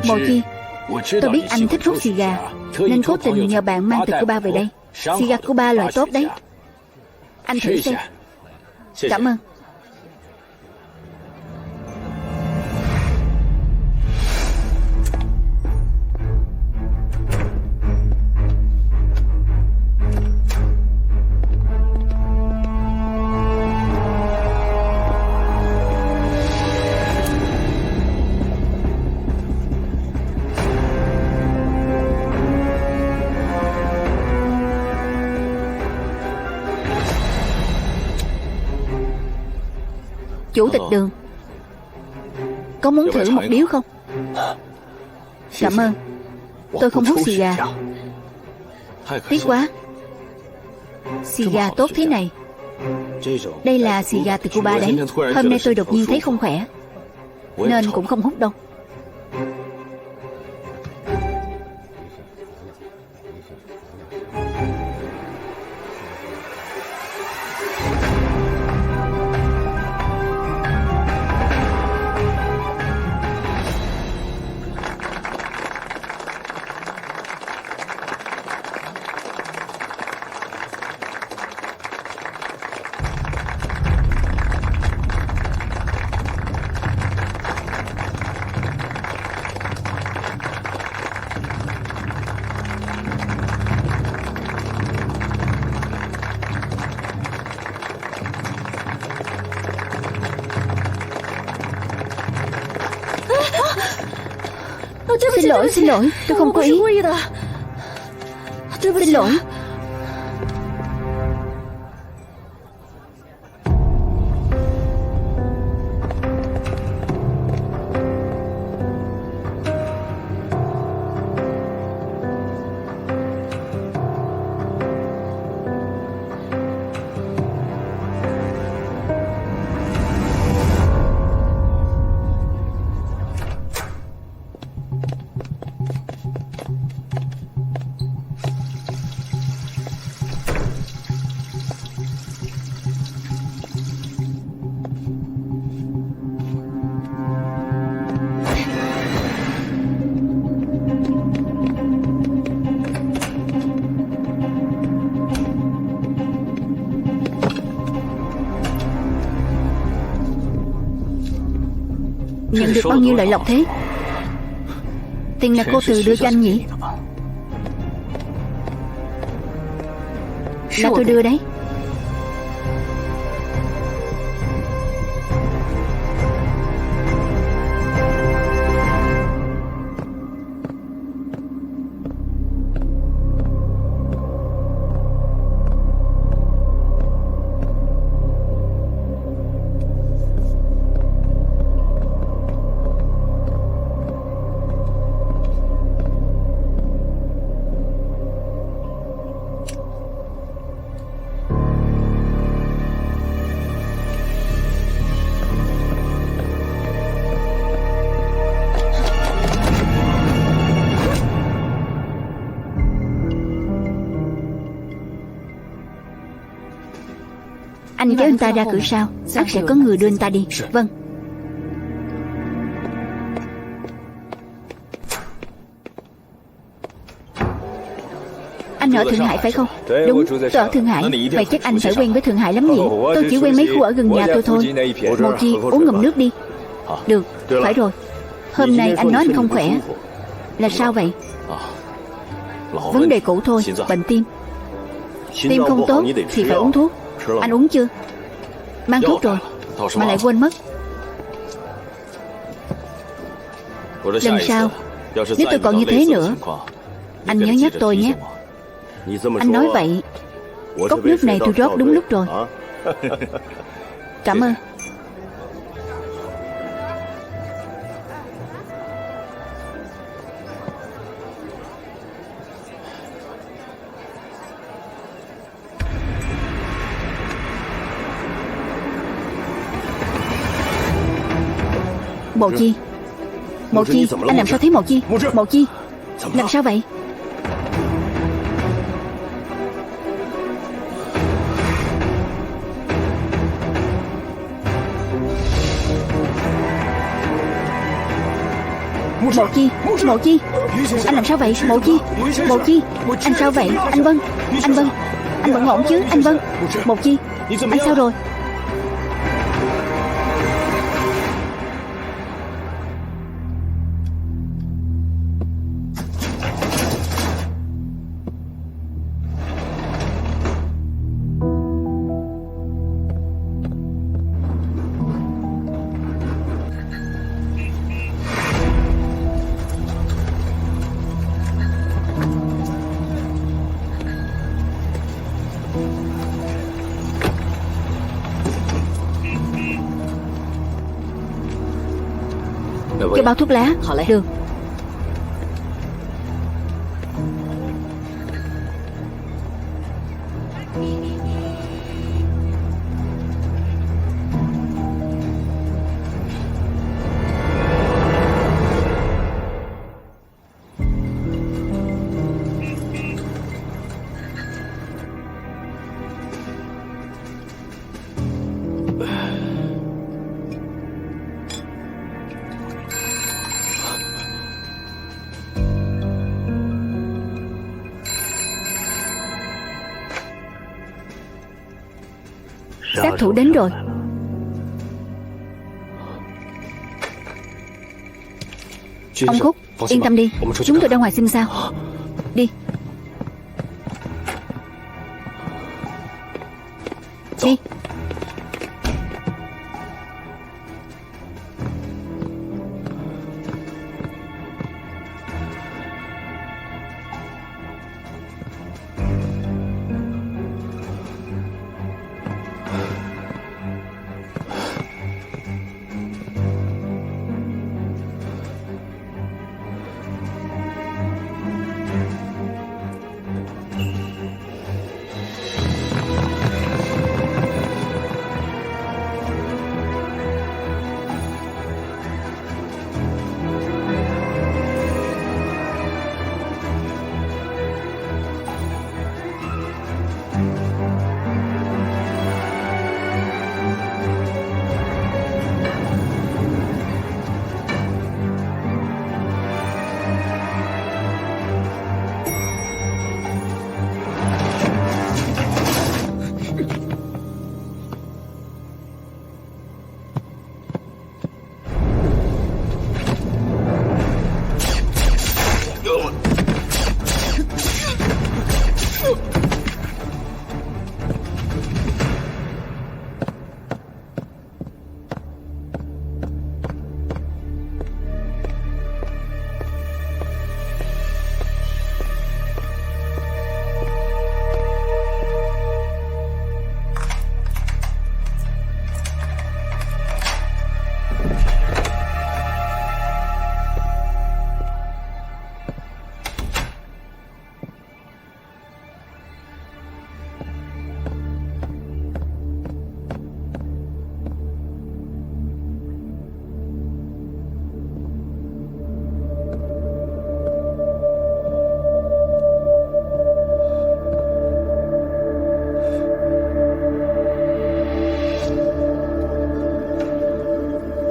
Mộ Chi, tôi biết anh thích hút xì gà, nên cố tình nhờ bạn mang từ Cuba về đây. Xì gà Cuba loại tốt đấy. Anh thử xem. Cảm ơn. Chủ tịch Đường, có muốn thử một điếu không? Cảm ơn. Tôi không hút xì gà. Tiếc quá. Xì gà tốt thế này. Đây là xì gà từ Cuba đấy. Hôm nay tôi đột nhiên thấy không khỏe, nên cũng không hút đâu. Xin lỗi, tôi không có ý. Xin lỗi. Nhận được bao nhiêu lợi lộc thế? Tiền là cô Từ đưa cho anh nhỉ? Là tôi đưa đấy. Anh kéo anh ta ra cửa sau, ắt sẽ có người đưa anh ta đi. Vâng. Anh ở Thượng Hải phải không? Đúng, tôi ở Thượng Hải. Vậy chắc anh phải quen với Thượng Hải lắm nhỉ? Tôi chỉ quen mấy khu ở gần nhà tôi thôi. Mộ Chi, uống ngụm nước đi. Được, phải rồi. Hôm nay anh nói anh không khỏe. Là sao vậy? Vấn đề cũ thôi, bệnh tim. Tim không tốt thì phải uống thuốc. Anh uống chưa? Mang thuốc rồi mà lại quên mất. Lần sau nếu tôi còn như thế nữa, anh nhớ nhắc tôi nhé. Anh nói vậy, cốc nước này tôi rót đúng lúc rồi. Cảm ơn. Mộ Chi, Mộ Chi, anh làm sao thế Mộ Chi? Mộ Chi, làm sao vậy? Mộ Chi, Mộ Chi, anh làm sao vậy? Mộ Chi, Mộ Chi, anh sao vậy? Anh Vân, anh Vân, anh vẫn ổn chứ? Anh Vân, Mộ Chi, anh sao rồi? Cho bao thuốc lá. Được. Sát thủ đến rồi. Ông Khúc, yên tâm đi, chúng tôi ra ngoài xem sao. Đi. Đi.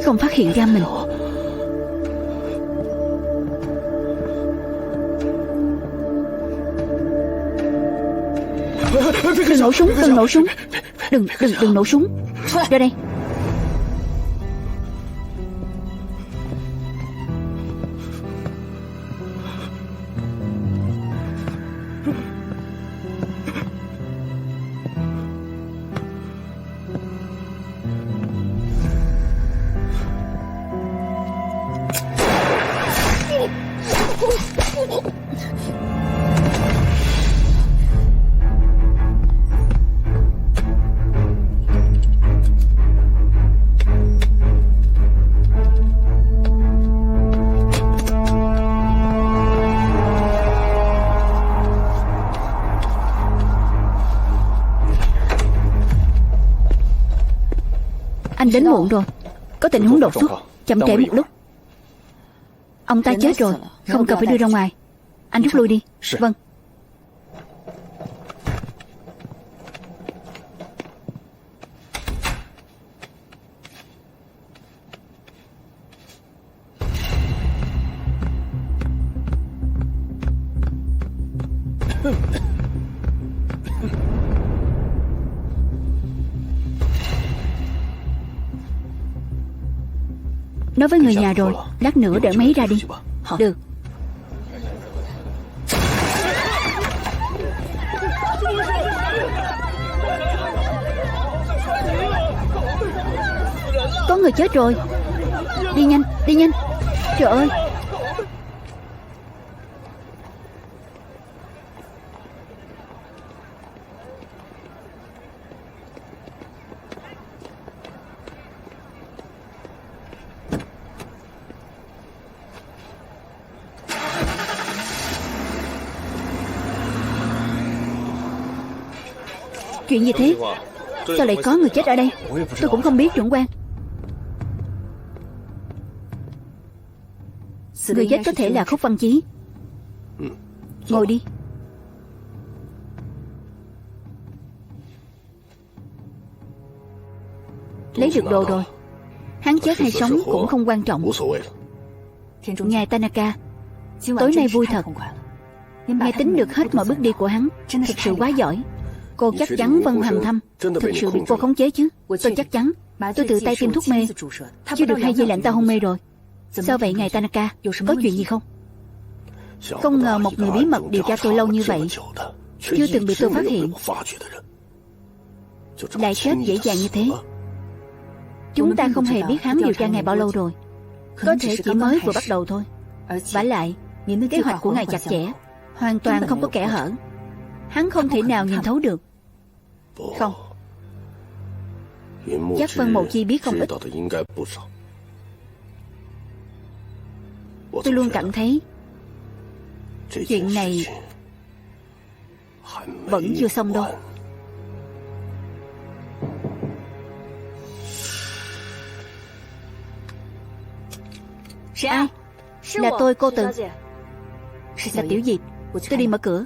Không phát hiện ra mình. Đừng nổ súng, đừng nổ súng. Đừng nổ súng. Ra đây. Anh đến muộn rồi. Có tình huống đột xuất, chậm trễ một lúc. Ông ta chết rồi, không cần phải đưa ra ngoài. Anh rút lui đi. Vâng. Nói với người nhà rồi, lát nữa đợi máy ra đi. Được. Có người chết rồi. Đi nhanh, đi nhanh. Trời ơi. Chuyện gì thế? Sao lại có người chết ở đây? Tôi cũng không biết, trưởng quan. Người chết có thể là Khúc Văn Chí. Ngồi đi. Lấy được đồ rồi. Hắn chết hay sống cũng không quan trọng. Ngài Tanaka, tối nay vui thật. Ngài tính được hết mọi bước đi của hắn. Thật sự quá giỏi. Cô chắc chắn Vân Hành Thâm thực sự bị cô khống chế chứ? Tôi chắc chắn. Tôi tự tay tiêm thuốc mê. Chưa được 2 giây lệnh ta hôn mê rồi. Sao vậy ngài Tanaka? Có chuyện gì không? Không ngờ một người bí mật điều tra tôi lâu như vậy, chưa từng bị tôi phát hiện, lại chết dễ dàng như thế. Chúng ta không hề biết hắn điều tra ngài bao lâu rồi. Có thể chỉ mới vừa bắt đầu thôi. Vả lại, kế hoạch của ngài chặt chẽ, hoàn toàn không có kẽ hở. Hắn không thể nào nhìn thấu được. Không. Chắc Vân Mộ Chi biết không ít. Tôi luôn cảm thấy chuyện này vẫn chưa xong đâu. Ai? Là tôi, cô Từ. Là Tiểu Diệp. Tôi đi mở cửa.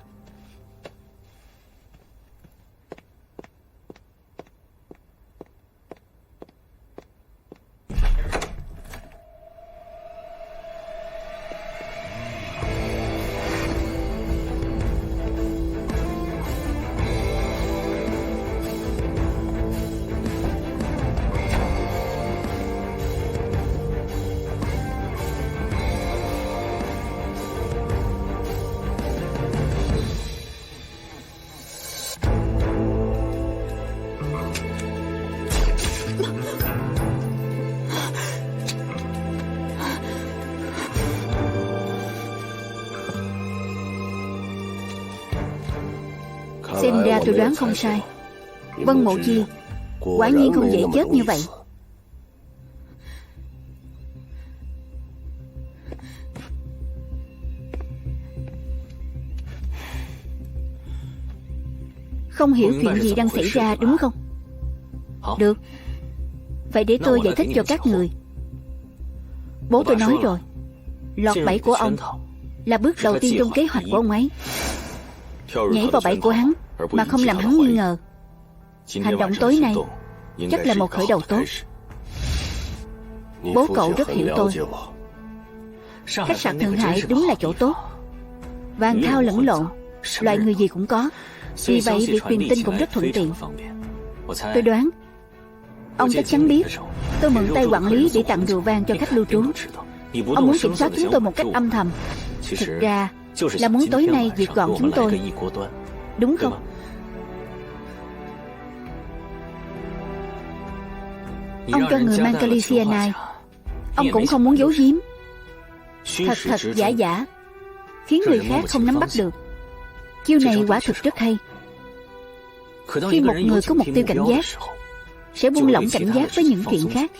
Xem ra tôi đoán không sai. Vân Mộ Chi quả nhiên không dễ chết như vậy. Không hiểu chuyện gì đang xảy ra đúng không? Được. Vậy để tôi giải thích cho các người. Bố tôi nói rồi, lọt bẫy của ông là bước đầu tiên trong kế hoạch của ông ấy. Nhảy vào bẫy của hắn mà không làm hắn nghi ngờ. Hành động tối nay chắc là một khởi đầu tốt. Bố cậu rất hiểu tôi. Khách sạn Thượng Hải đúng là chỗ tốt. Vàng thao lẫn lộn, loại người gì cũng có. Vì vậy việc truyền tin cũng rất thuận tiện. Tôi đoán ông chắc chắn biết tôi mượn tay quản lý để tặng rượu vang cho khách lưu trú. Ông muốn kiểm soát chúng tôi một cách âm thầm. Thực ra là muốn tối nay diệt gọn chúng tôi, đúng không? Ông cho người mang kali cyanide. Ông cũng không muốn giấu giếm. Thật thật giả giả, khiến người khác không nắm bắt được. Chiêu này quả thực rất hay. Khi một người có mục tiêu cảnh giác, sẽ buông lỏng cảnh giác với những chuyện khác.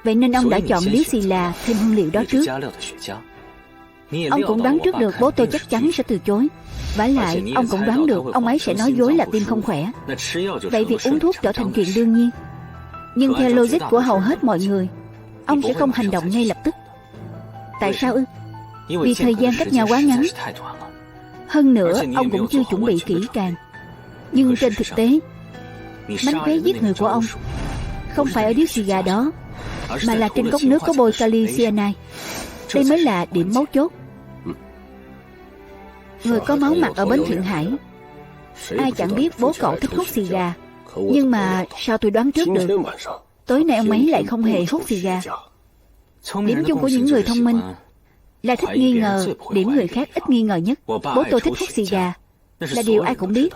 Vậy nên ông đã chọn điếu xì là thêm hương liệu đó trước. Ông cũng đoán trước được bố tôi chắc chắn sẽ từ chối. Vả lại ông cũng đoán được ông ấy sẽ nói dối là tim không khỏe. Vậy việc uống thuốc trở thành chuyện đương nhiên. Nhưng theo logic của hầu hết mọi người, ông sẽ không hành động ngay lập tức. Tại sao ư? Vì thời gian cách nhau quá ngắn. Hơn nữa ông cũng chưa chuẩn bị kỹ càng. Nhưng trên thực tế, mánh khóe giết người của ông không phải ở điếu xì gà đó, mà là trên cốc nước có bôi kali cyanide. Đây mới là điểm mấu chốt. Người có máu mặt ở bến Thượng Hải, ai chẳng biết bố cậu thích hút xì gà. Nhưng mà sao tôi đoán trước được tối nay ông ấy lại không hề hút xì gà. Điểm chung của những người thông minh là thích nghi ngờ điểm người khác ít nghi ngờ nhất. Bố tôi thích hút xì gà, là điều ai cũng biết.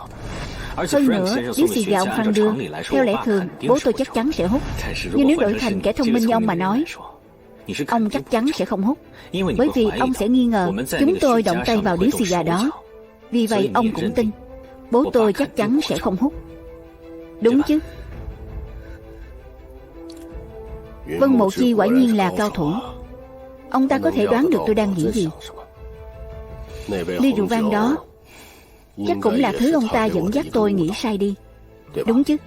Hơn nữa, nếu xì gà ông Frank đưa, theo lẽ thường, bố tôi chắc chắn sẽ hút. Nhưng nếu đổi thành kẻ thông minh như ông mà nói, ông chắc chắn sẽ không hút. Bởi vì ông sẽ nghi ngờ chúng tôi động tay vào điếu xì gà đó. Vì vậy ông cũng tin bố tôi chắc chắn sẽ không hút. Đúng chứ? Vân Mộ Chi quả nhiên là cao thủ. Ông ta có thể đoán được tôi đang nghĩ gì. Ly rượu vang đó chắc cũng là thứ ông ta dẫn dắt tôi nghĩ sai đi. Đúng chứ?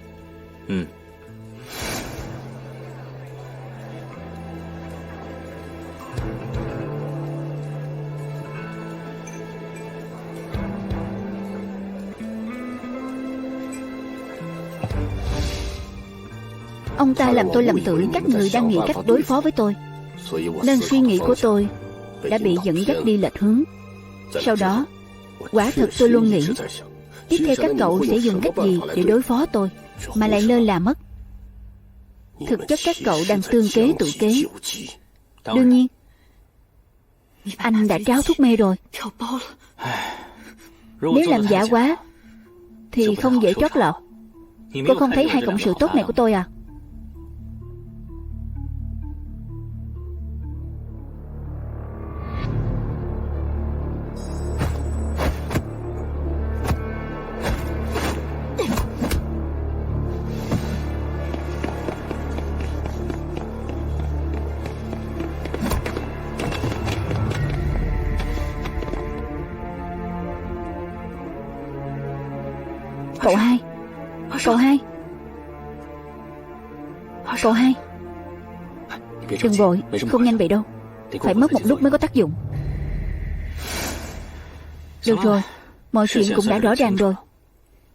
Ông ta làm tôi lầm tưởng các người đang nghĩ cách đối phó với tôi, nên suy nghĩ của tôi đã bị dẫn dắt đi lệch hướng. Sau đó, quả thực tôi luôn nghĩ tiếp theo các cậu sẽ dùng cách gì để đối phó tôi, mà lại lơ là mất. Thực chất các cậu đang tương kế tự kế. Đương nhiên, anh đã tráo thuốc mê rồi. Nếu làm giả quá thì không dễ trót lọt. Cô không thấy hai cộng sự tốt này của tôi à? Cậu hai, cậu hai, cậu hai, đừng vội, không nhanh vậy đâu. Phải mất một lúc mới có tác dụng. Được rồi, mọi chuyện cũng đã rõ ràng rồi.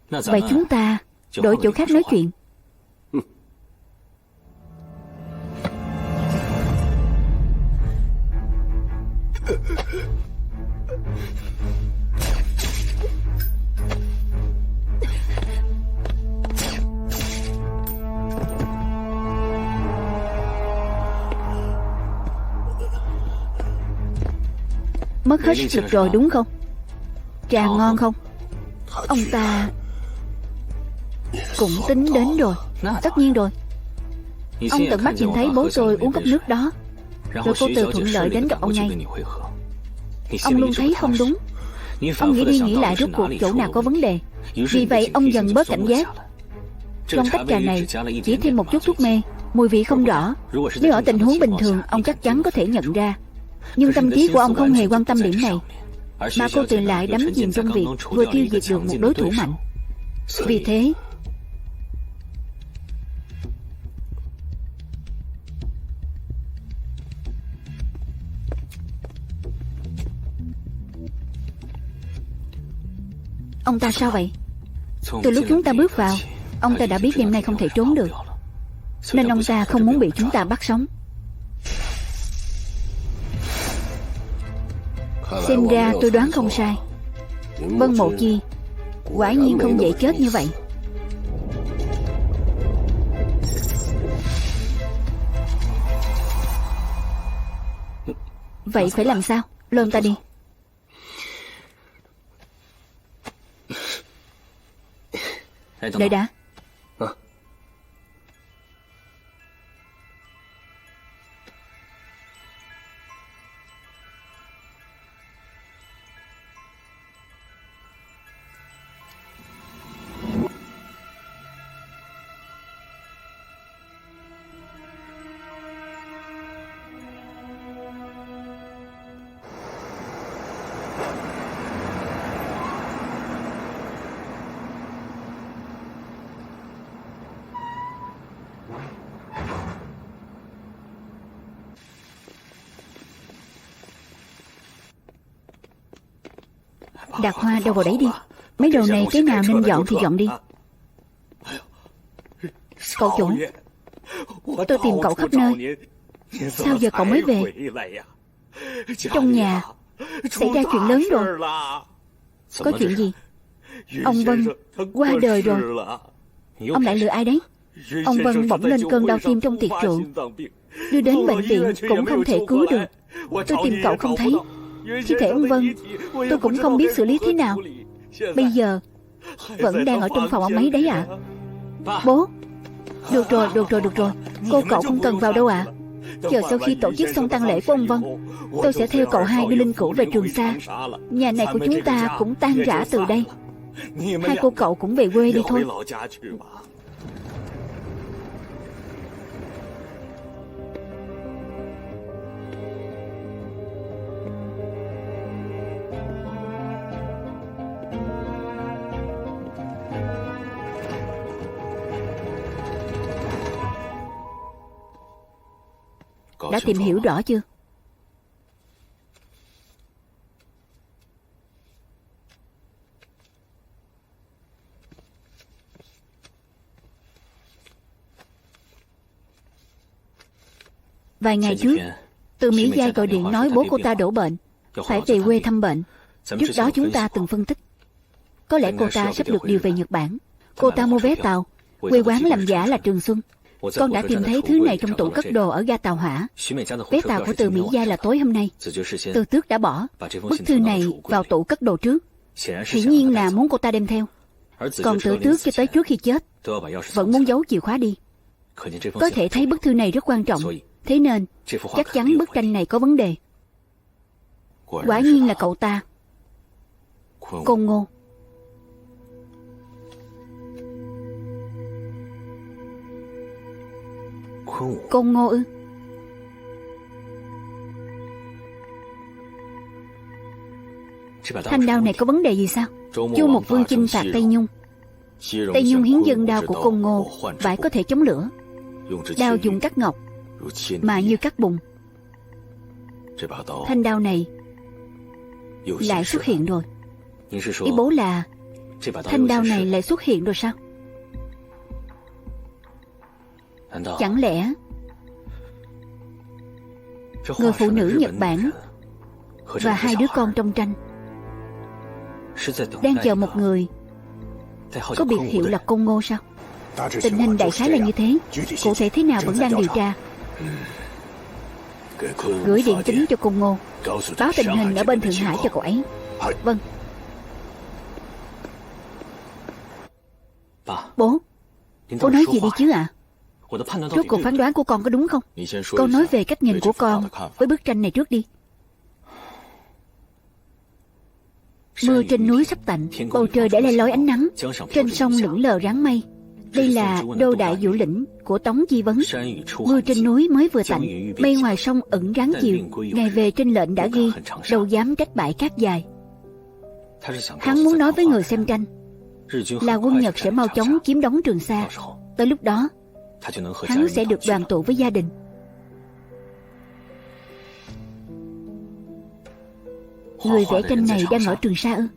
Vậy chúng ta đổi chỗ khác nói chuyện. Mất hết sức lực rồi đúng không? Trà ngon không? Ông ta cũng tính đến rồi. Tất nhiên rồi. Ông tận mắt nhìn thấy bố tôi uống cốc nước đó, rồi cô từ thuận lợi đến gặp ông ngay. Ông luôn thấy không đúng. Ông nghĩ đi nghĩ lại rốt cuộc chỗ nào có vấn đề. Vì vậy ông dần bớt cảnh giác. Trong tách trà này chỉ thêm một chút thuốc mê, mùi vị không rõ. Nếu ở tình huống bình thường ông chắc chắn có thể nhận ra. Nhưng tâm trí của ông không hề quan tâm điểm này, mà cô từ lại đắm chìm trong việc vừa tiêu diệt được một đối thủ mạnh. Vì thế ông ta sao vậy? Từ lúc chúng ta bước vào, ông ta đã biết đêm nay không thể trốn được, nên ông ta không muốn bị chúng ta bắt sống. Xem ra tôi đoán không sai. Vân Mộ Chi quả nhiên không dễ chết như vậy. Vậy phải làm sao? Lôi ông ta đi. Đợi đã. Đặt hoa đâu vào đấy đi. Mấy đồ này cái nào nên dọn thì dọn đi. Cậu chủ, tôi tìm cậu khắp nơi. Sao giờ cậu mới về? Trong nhà xảy ra chuyện lớn rồi. Có chuyện gì? Ông Vân qua đời rồi. Ông lại lừa ai đấy? Ông Vân bỗng lên cơn đau tim trong tiệc rượu. Đưa đến bệnh viện cũng không thể cứu được. Tôi tìm cậu không thấy. Thi thể ông Vân tôi cũng không biết xử lý thế nào. Bây giờ vẫn đang ở trong phòng ông ấy đấy ạ. Bố. Được rồi. Cô cậu không cần vào đâu ạ. Chờ sau khi tổ chức xong tang lễ của ông Vân, tôi sẽ theo cậu hai đưa linh cữu về Trường Sa. Nhà này của chúng ta cũng tan rã từ đây. Hai cô cậu cũng về quê đi thôi. Đã tìm hiểu rõ chưa? Vài ngày trước, Từ Mỹ Giai gọi điện nói bố cô ta đổ bệnh, phải về quê thăm bệnh. Trước đó chúng ta từng phân tích, có lẽ cô ta sắp được điều về Nhật Bản. Cô ta mua vé tàu, quê quán làm giả là Trường Xuân. Con đã tìm thấy thứ này trong tủ cất đồ ở ga tàu hỏa. Vé tàu của Từ Mỹ Giai là tối hôm nay. Từ Tước đã bỏ bức thư này vào tủ cất đồ trước. Hiển nhiên là muốn cô ta đem theo. Còn Từ Tước cho tới trước khi chết vẫn muốn giấu chìa khóa đi. Có thể thấy bức thư này rất quan trọng. Thế nên chắc chắn bức tranh này có vấn đề. Quả nhiên là cậu ta. Côn Ngô. Côn Ngô ư? Thanh đao này có vấn đề gì sao? Chu Mục Vương chinh phạt Tây Nhung. Tây Nhung hiến dân đao của Côn Ngô phải có thể chống lửa. Đao dùng cắt ngọc mà như cắt bùn. Thanh đao này lại xuất hiện rồi. Ý bố là thanh đao này lại xuất hiện rồi sao? Chẳng lẽ người phụ nữ Nhật Bản và hai đứa con trong tranh đang chờ một người có biệt hiệu là Côn Ngô sao? Tình hình đại khái là như thế. Cụ thể thế nào vẫn đang điều tra. Gửi điện tín cho Côn Ngô, báo tình hình ở bên Thượng Hải cho cậu ấy. Vâng. Bố, cô nói gì đi chứ ạ? Rốt cuộc phán đoán của con có đúng không? Con nói về cách nhìn của con với bức tranh này trước đi. Mưa trên núi sắp tạnh, bầu trời đã le lói ánh nắng, trên sông lững lờ ráng mây. Đây là đô đại vũ lĩnh của Tống Chi Vấn. Mưa trên núi mới vừa tạnh, mây ngoài sông ẩn ráng chiều. Ngày về trên lệnh đã ghi, đâu dám trách bãi cát dài. Hắn muốn nói với người xem tranh là quân Nhật sẽ mau chóng chiếm đóng Trường Sa. Tới lúc đó hắn sẽ được đoàn tụ với gia đình. Người vẽ tranh này đang ở Trường Sa ư?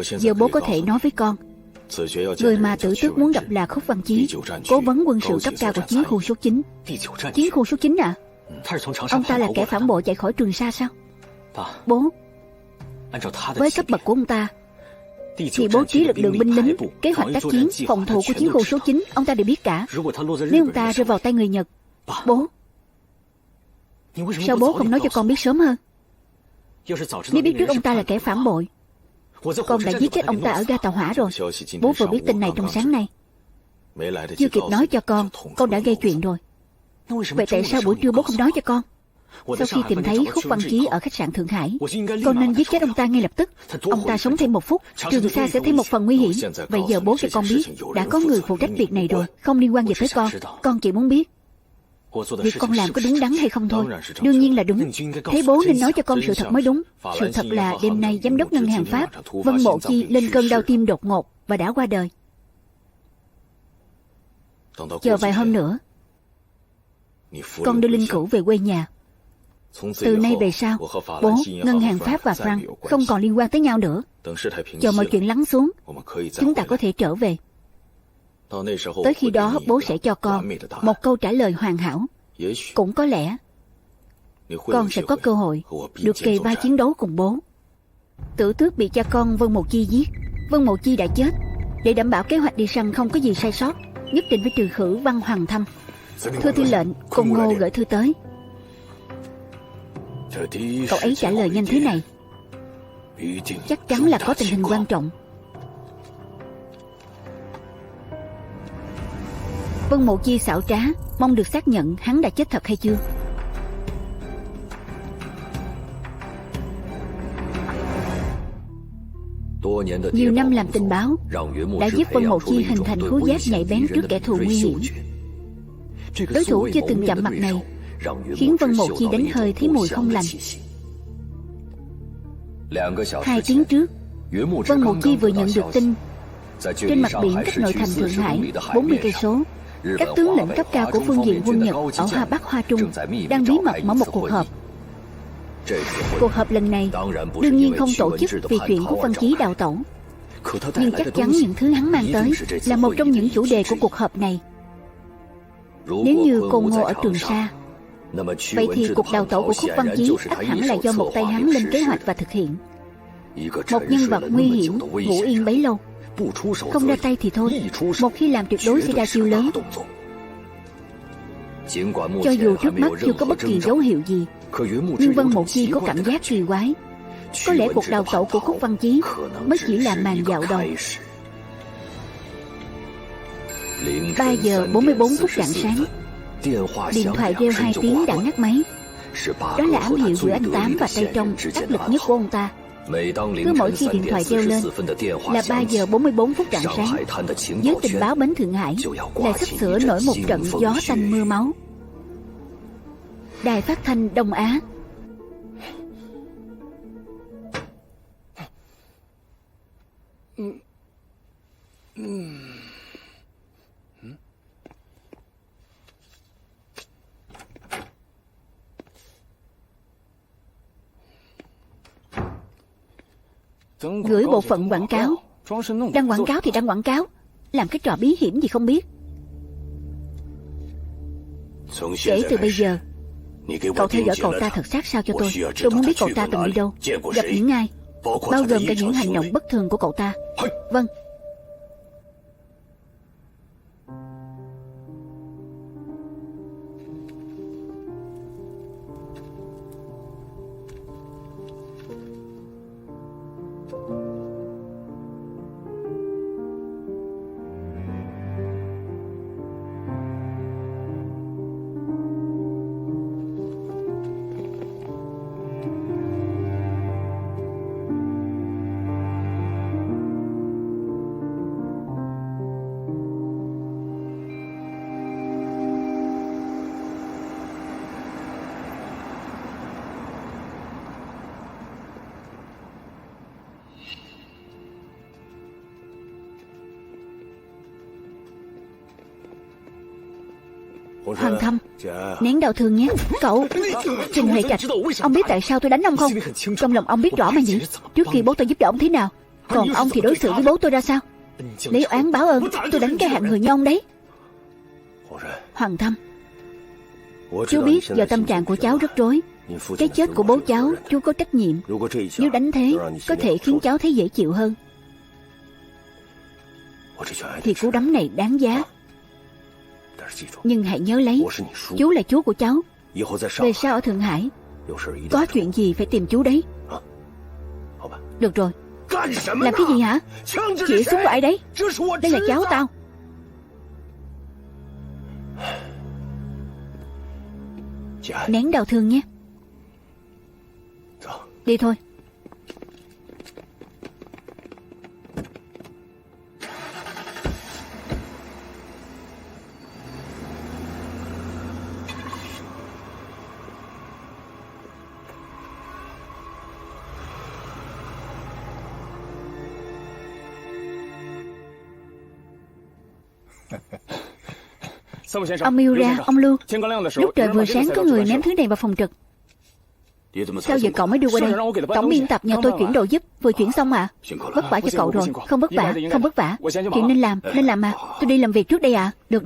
Giờ bố có thể nói với con, người mà Tử Tước muốn gặp là Khúc Văn Chí, cố vấn quân sự cấp cao của chiến khu số 9. Chiến khu số 9 à? Ông ta là kẻ phản bội chạy khỏi Trường Sa sao? Bố, với cấp bậc của ông ta thì bố trí lực lượng binh lính, kế hoạch tác chiến, phòng thủ của chiến khu số 9 ông ta đều biết cả. Nếu ông ta rơi vào tay người Nhật, bố, sao bố không nói cho con biết sớm hơn? Nếu biết trước ông ta là kẻ phản bội, con đã giết chết ông ta ở ga tàu hỏa rồi. Bố vừa biết tin này trong sáng nay, chưa kịp nói cho con đã gây chuyện rồi. Vậy tại sao buổi trưa bố không nói cho con? Sau khi tìm thấy Khúc Văn Chí ở khách sạn Thượng Hải, con nên giết chết ông ta ngay lập tức. Ông ta sống thêm một phút, Trường Sa sẽ thêm một phần nguy hiểm. Vậy giờ bố cho con biết, đã có người phụ trách việc này rồi, không liên quan gì tới con. Con chỉ muốn biết việc con làm có đúng đắn hay không thôi. Đương nhiên là đúng. Thế bố nên nói cho con sự thật mới đúng. Sự thật là đêm nay giám đốc ngân hàng Pháp Vân Mộ Chi lên cơn đau tim đột ngột và đã qua đời. Chờ vài hôm nữa con đưa linh cữu về quê nhà. Từ nay về sau, bố, ngân hàng Pháp và Franc không còn liên quan tới nhau nữa. Chờ mọi chuyện lắng xuống, chúng ta có thể trở về. Tới khi đó bố sẽ cho con một câu trả lời hoàn hảo. Cũng có lẽ con sẽ có cơ hội được kề vai chiến đấu cùng bố. Tử Tước bị cha con Vân Mộ Chi giết. Vân Mộ Chi đã chết. Để đảm bảo kế hoạch đi săn không có gì sai sót, nhất định phải trừ khử Văn Hoàng Thâm. Thưa tư lệnh, Côn Ngô gửi thư tới. Cậu ấy trả lời nhanh thế này, chắc chắn là có tình hình quan trọng. Vân Mộ Chi xảo trá, mong được xác nhận hắn đã chết thật hay chưa. Nhiều năm làm tình báo đã giúp Vân Mộ Chi hình thành khứu giác nhạy bén trước kẻ thù nguy hiểm. Đối thủ chưa từng chạm mặt này khiến Vân Mộ Chi đánh hơi thấy mùi không lành. 2 tiếng trước, Vân Mộ Chi vừa nhận được tin trên mặt biển cách nội thành Thượng Hải 40 cây số, các tướng lĩnh cấp cao của phương diện quân Nhật ở Hoa Bắc Hoa Trung đang bí mật mở một cuộc họp. Cuộc họp lần này đương nhiên không tổ chức vì chuyện của Vân Chí đào tẩu, nhưng chắc chắn những thứ hắn mang tới là một trong những chủ đề của cuộc họp này. Nếu như Côn Ngô ở Trường Sa, vậy thì cuộc đào tẩu của Khúc Văn Chí ắt hẳn là do một tay hắn lên kế hoạch và thực hiện. Một nhân vật nguy hiểm ngủ yên bấy lâu, không ra tay thì thôi, một khi làm tuyệt đối sẽ ra chiêu lớn. Cho dù trước mắt chưa có bất kỳ dấu hiệu gì, nhưng Vân Mộ Chi có cảm giác kỳ quái. Có lẽ cuộc đào tẩu của Khúc Văn Chí mới chỉ là màn dạo đầu. 3 giờ 44 phút rạng sáng, điện thoại reo 2 tiếng đã ngắt máy. Đó là ám hiệu giữa anh Tám và tay trong áp lực nhất của ông ta. Cứ mỗi khi điện thoại reo lên là 3 giờ 44 phút rạng sáng, giới tình báo Bến Thượng Hải lại sắp sửa nổi một trận gió tanh mưa máu. Đài phát thanh Đông Á. Gửi bộ phận quảng cáo. Đăng quảng cáo thì đăng quảng cáo, làm cái trò bí hiểm gì không biết. Kể từ bây giờ, cậu theo dõi cậu ta thật sát sao cho tôi. Tôi muốn biết cậu ta từng đi đâu, gặp những ai, bao gồm cả những hành động bất thường của cậu ta. Vâng. Hoàng Thâm, nén đau thương nhé. Cậu Trình Huệ Trạch, ông biết tại sao tôi đánh ông không? Trong lòng ông biết rõ mà nhỉ. Trước khi bố tôi giúp đỡ ông thế nào, còn ông thì đối xử với bố tôi ra sao? Lấy oán báo ơn, tôi đánh cái hạng người như ông đấy. Hoàng Thâm, chú biết giờ tâm trạng của cháu rất rối. Cái chết của bố cháu chú có trách nhiệm. Nếu đánh thế có thể khiến cháu thấy dễ chịu hơn, thì cú đấm này đáng giá. Nhưng hãy nhớ lấy, chú là chú của cháu. Về sau ở Thượng Hải có chuyện gì phải tìm chú đấy. Được rồi. Làm cái gì hả? Chỉ súng vào ai đấy? Đây là cháu tao. Nén đau thương nhé. Đi thôi. Ông Miura, ông Lưu, lúc trời vừa sáng có người ném thứ này vào phòng trực. Sao giờ cậu mới đưa qua đây? Tổng biên tập nhờ tôi chuyển đồ giúp, vừa chuyển xong à? Vất vả cho cậu rồi. Không vất vả, không vất vả. Chuyện nên làm mà. Tôi đi làm việc trước đây à? Được.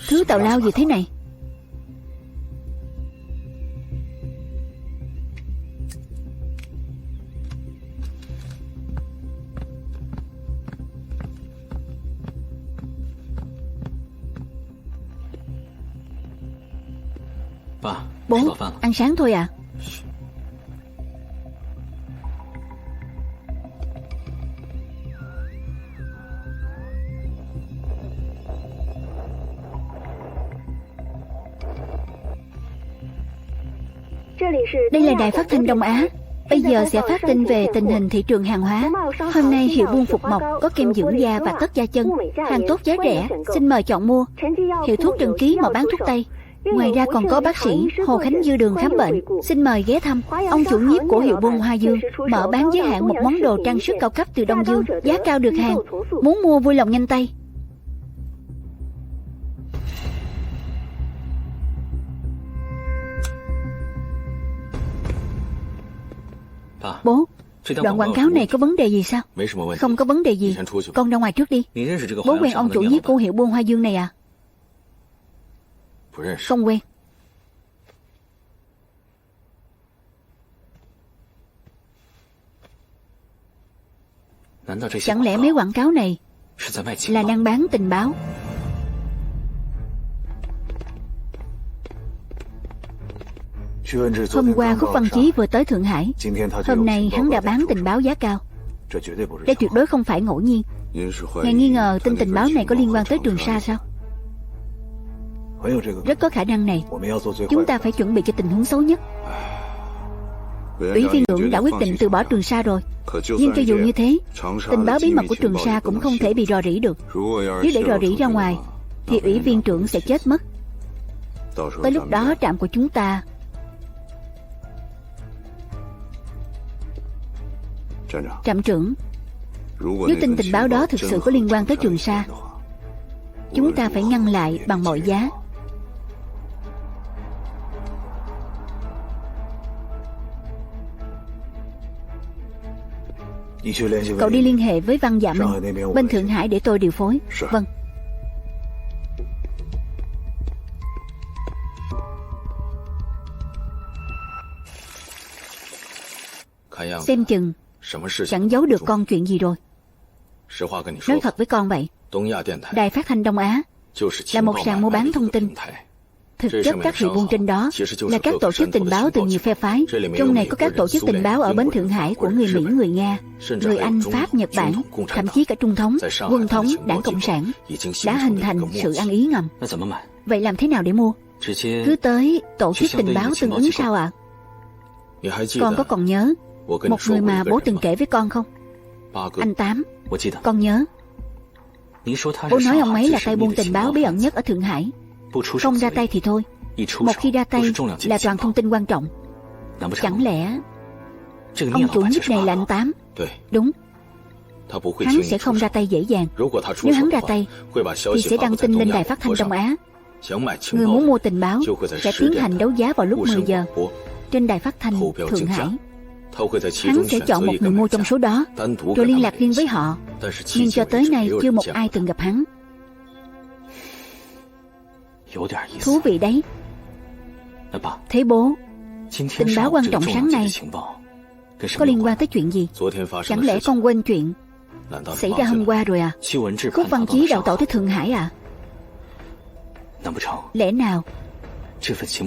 Thứ tào lao gì thế này? Bố, ăn sáng thôi à? Đây là đài phát thanh Đông Á. Bây giờ sẽ phát tin về tình hình thị trường hàng hóa. Hôm nay hiệu buôn Phục Mộc có kem dưỡng da và tất da chân, hàng tốt giá rẻ, xin mời chọn mua. Hiệu thuốc Trần Ký mở bán thuốc tây. Ngoài ra còn có bác sĩ Hồ Khánh Dư đường khám bệnh, xin mời ghé thăm. Ông chủ nhiếp của hiệu buôn Hoa Dương mở bán giới hạn một món đồ trang sức cao cấp từ Đông Dương, giá cao được hàng. Muốn mua vui lòng nhanh tay. Bố, đoạn quảng cáo này có vấn đề gì sao? Không có vấn đề gì. Con ra ngoài trước đi. Bố quen ông chủ nhiếp của hiệu buôn Hoa Dương này à? Không quen. Chẳng lẽ mấy quảng cáo này là đang bán tình báo? Hôm qua Khúc Văn Chí vừa tới Thượng Hải. Hôm nay hắn đã bán tình báo giá cao. Đây tuyệt đối không phải ngẫu nhiên. Ngài nghi ngờ tin tình báo này có liên quan tới Trường Sa sao? Rất có khả năng này. Chúng ta phải chuẩn bị cho tình huống xấu nhất. Ủy viên trưởng đã quyết định từ bỏ Trường Sa rồi. Nhưng cho dù như thế, tình báo bí mật của Trường Sa cũng không thể bị rò rỉ được. Nếu để rò rỉ ra ngoài thì ủy viên trưởng sẽ chết mất. Tới lúc đó trạm của chúng ta... Trạm trưởng, nếu tin tình báo đó thực sự có liên quan tới Trường Sa, chúng ta phải ngăn lại bằng mọi giá. Cậu đi liên hệ với Văn Dạ Minh bên Thượng Hải để tôi điều phối. Vâng. Xem chừng chẳng giấu được con chuyện gì rồi. Nói thật với con vậy, đài phát thanh Đông Á là một sàn mua bán thông tin. Thực chất các hiệu buôn trên đó là các tổ chức tình báo từ nhiều phe phái. Trong này có các tổ chức tình báo ở bến Thượng Hải của người Mỹ, người Nga, người Anh, Pháp, Nhật Bản, thậm chí cả Trung thống, Quân thống, Đảng Cộng sản đã hình thành sự ăn ý ngầm. Vậy làm thế nào để mua? Cứ tới tổ chức tình báo tương ứng sao ạ? Con có còn nhớ một người mà bố từng kể với con không? Anh Tám. Con nhớ. Bố nói ông ấy là tay buôn tình báo bí ẩn nhất ở Thượng Hải. Không ra tay thì thôi, một khi ra tay là toàn thông tin quan trọng. Chẳng lẽ ông chủ nhiếp này là anh Tám? Đúng. Hắn sẽ không ra tay dễ dàng. Nếu hắn ra tay thì sẽ đăng tin lên đài phát thanh Đông Á. Người muốn mua tình báo sẽ tiến hành đấu giá vào lúc 10 giờ trên đài phát thanh Thượng Hải. Hắn sẽ chọn một người mua trong số đó rồi liên lạc riêng với họ. Nhưng cho tới nay chưa một ai từng gặp hắn. Thú vị đấy. Thế bố, tình báo quan trọng sáng nay có liên quan tới chuyện gì? Chẳng lẽ con quên chuyện xảy ra hôm qua rồi à? Khúc Văn Chí đào tẩu tới Thượng Hải à? Lẽ nào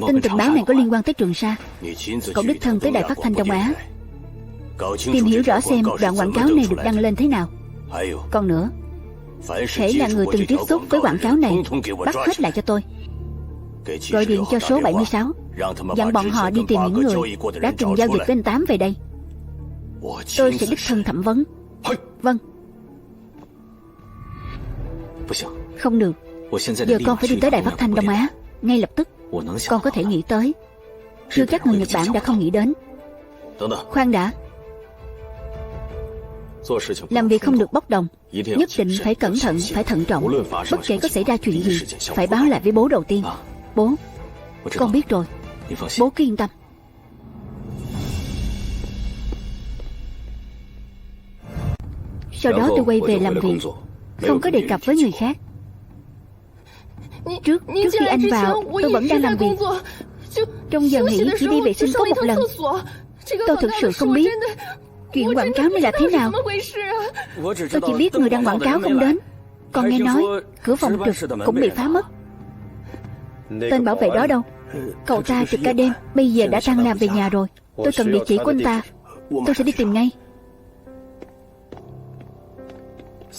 tin tình báo này có liên quan tới Trường Sa? Cậu đích thân tới đài phát thanh Đông Á tìm hiểu rõ xem đoạn quảng cáo này được đăng lên thế nào. Còn nữa, hễ là người từng tiếp xúc với quảng cáo này, bắt hết lại cho tôi. Gọi điện cho số 76, dặn bọn họ đi tìm những người đã từng giao dịch với anh Tám về đây. Tôi sẽ đích thân thẩm vấn. Vâng. Không được. Giờ con phải đi tới đài phát thanh Đông Á ngay lập tức. Con có thể nghĩ tới, chưa chắc người Nhật Bản đã không nghĩ đến. Khoan đã. Làm việc không được bốc đồng, nhất định phải cẩn thận, phải thận trọng. Bất kể có xảy ra chuyện gì, phải báo lại với bố đầu tiên. Bố, con biết rồi. Bố cứ yên tâm. Sau đó tôi quay về làm việc, không có đề cập với người khác. Trước khi anh vào, tôi vẫn đang làm việc. Trong giờ nghỉ chỉ đi vệ sinh có một lần. Tôi thực sự không biết chuyện quảng cáo này là thế nào. Tôi chỉ biết người đăng quảng cáo không đến. Còn nghe nói cửa phòng trực cũng bị phá mất. Tên bảo vệ đó đâu? Cậu ta trực cả đêm, bây giờ đã tan làm về nhà rồi. Tôi cần địa chỉ của anh ta. Tôi sẽ đi tìm ngay.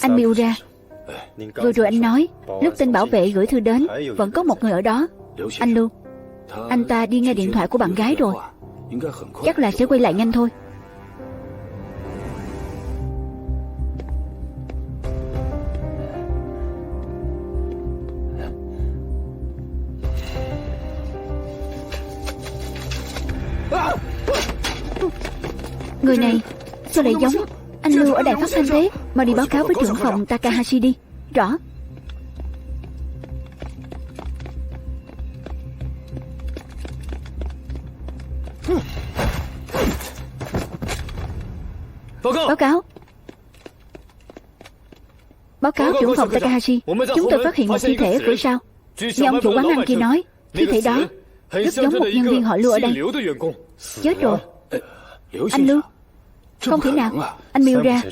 Anh Miura, vừa rồi anh nói lúc tên bảo vệ gửi thư đến vẫn có một người ở đó. Anh Lưu, anh ta đi nghe điện thoại của bạn gái rồi. Chắc là sẽ quay lại nhanh thôi. Người này sao lại giống anh Lưu ở đài phát thanh thế? Mà đi báo cáo với trưởng phòng Takahashi đi. Rõ. Báo cáo trưởng phòng Takahashi. Chúng tôi phát hiện một thi thể ở cửa sau. Như ông chủ quán ăn kia nói, thi thể đó rất giống một nhân viên họ Lưu ở đây. Chết rồi. Anh Lưu, không thể nào. Anh Miura,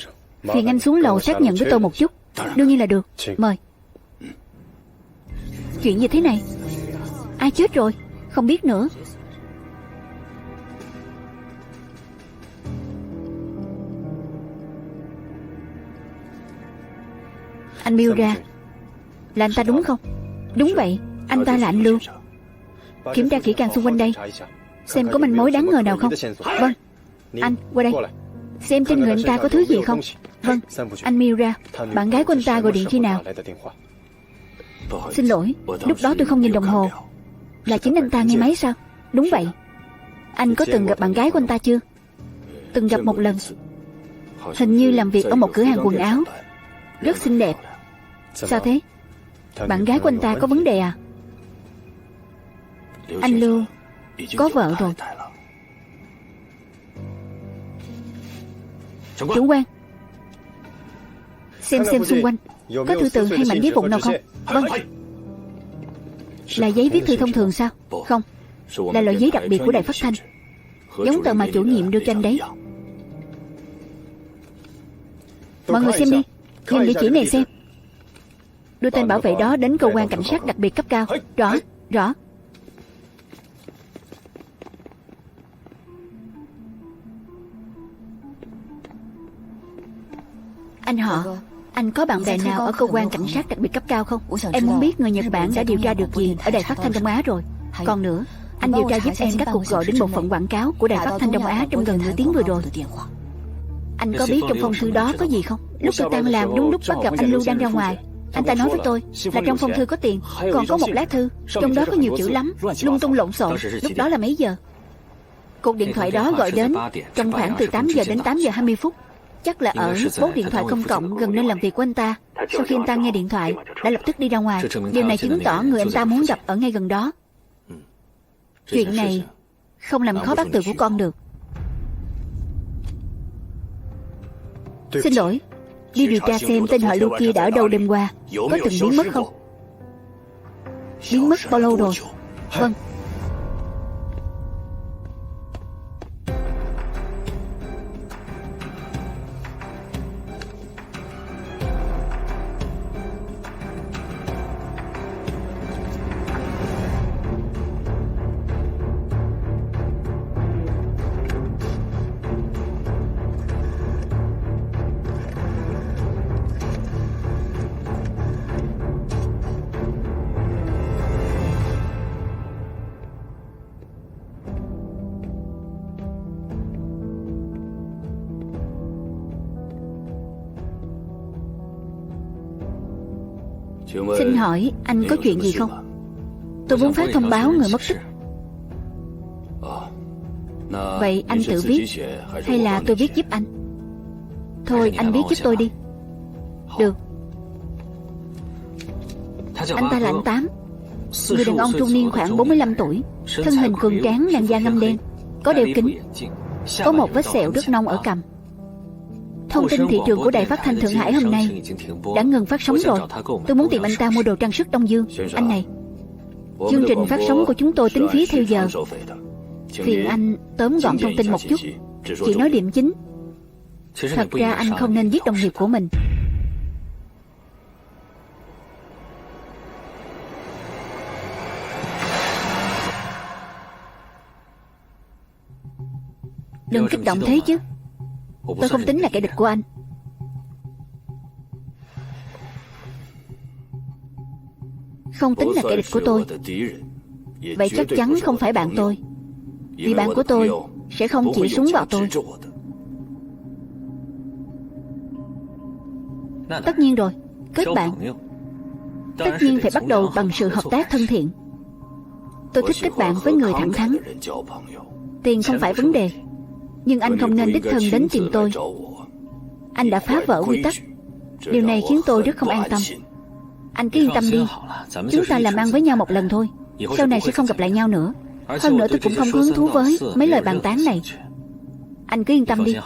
phiền anh xuống lầu xác nhận với tôi một chút. Đương nhiên là được. Mời. Chuyện như thế này, ai chết rồi? Không biết nữa. Anh Miura, là anh ta đúng không? Đúng vậy, anh ta là anh Lưu. Kiểm tra kỹ càng xung quanh đây, xem có manh mối đáng ngờ nào không. Vâng. Anh, qua đây. Xem trên người anh ta có thứ gì không. Vâng. Anh Miura, bạn gái của anh ta gọi điện khi nào? Xin lỗi, lúc đó tôi không nhìn đồng hồ. Là chính anh ta nghe máy sao? Đúng vậy. Anh có từng gặp bạn gái của anh ta chưa? Từng gặp một lần. Hình như làm việc ở một cửa hàng quần áo. Rất xinh đẹp. Sao thế? Bạn gái của anh ta có vấn đề à? Anh Lưu có vợ rồi. Trưởng quan, xem xung quanh có thư từ hay mảnh giấy vụn nào không? Vâng. Là giấy viết thư thông thường sao? Không, là loại giấy đặc biệt của đài phát thanh, giống tờ mà chủ nhiệm đưa cho anh đấy. Mọi người xem đi, nhìn địa chỉ này xem. Đưa tên bảo vệ đó đến cơ quan cảnh sát đặc biệt cấp cao. Rõ, rõ. Anh họ, anh có bạn bè nào ở cơ quan cảnh sát đặc biệt cấp cao không? Em muốn biết người Nhật Bản đã điều tra được gì ở đài phát thanh Đông Á rồi. Còn nữa, anh điều tra giúp em các cuộc gọi đến bộ phận quảng cáo của đài phát thanh Đông Á trong gần nửa tiếng vừa rồi. Anh có biết trong phong thư đó có gì không? Lúc tôi tan làm đúng lúc bắt gặp anh Lưu đang ra ngoài. Anh ta nói với tôi là trong phong thư có tiền, còn có một lá thư, trong đó có nhiều chữ lắm, lung tung lộn xộn. Lúc đó là mấy giờ? Cuộc điện thoại đó gọi đến trong khoảng từ 8 giờ đến 8 giờ 20 phút. Chắc là ở bốt điện thoại công cộng gần nơi làm việc của anh ta. Sau khi anh ta nghe điện thoại, đã lập tức đi ra ngoài. Điều này chứng tỏ người anh ta muốn gặp ở ngay gần đó. Chuyện này không làm khó bác Từ của con được. Xin lỗi, đi điều tra xem tên họ Lưu kia đã ở đâu đêm qua. Có từng biến mất không? Biến mất bao lâu rồi? Vâng. Xin hỏi anh có chuyện gì không? Tôi muốn phát thông báo người mất tích. Vậy anh tự viết hay là tôi viết giúp anh? Thôi anh viết giúp tôi đi. Được. Anh ta là anh Tám, người đàn ông trung niên khoảng 45 tuổi, thân hình cường tráng, làn da ngăm đen, có đeo kính, có một vết sẹo rất nông ở cằm. Thông tin thị trường của đài phát thanh Thượng Hải hôm nay đã ngừng phát sóng rồi. Tôi muốn tìm anh ta mua đồ trang sức Đông Dương. Anh này, chương trình phát sóng của chúng tôi tính phí theo giờ. Phiền anh tóm gọn thông tin một chút, chỉ nói điểm chính. Thật ra anh không nên giết đồng nghiệp của mình. Đừng kích động thế chứ. Tôi không tính là kẻ địch của anh. Không tính là kẻ địch của tôi. Vậy chắc chắn không phải bạn tôi. Vì bạn của tôi sẽ không chỉ súng vào tôi. Tất nhiên rồi. Kết bạn tất nhiên phải bắt đầu bằng sự hợp tác thân thiện. Tôi thích kết bạn với người thẳng thắn. Tiền không phải vấn đề, nhưng anh không nên đích thân đến tìm tôi. Anh đã phá vỡ quy tắc. Điều này khiến tôi rất không an tâm. Anh cứ yên tâm đi. Chúng ta làm ăn với nhau một lần thôi, sau này sẽ không gặp lại nhau nữa. Hơn nữa tôi cũng không có hứng thú với mấy lời bàn tán này. Anh cứ yên tâm đi.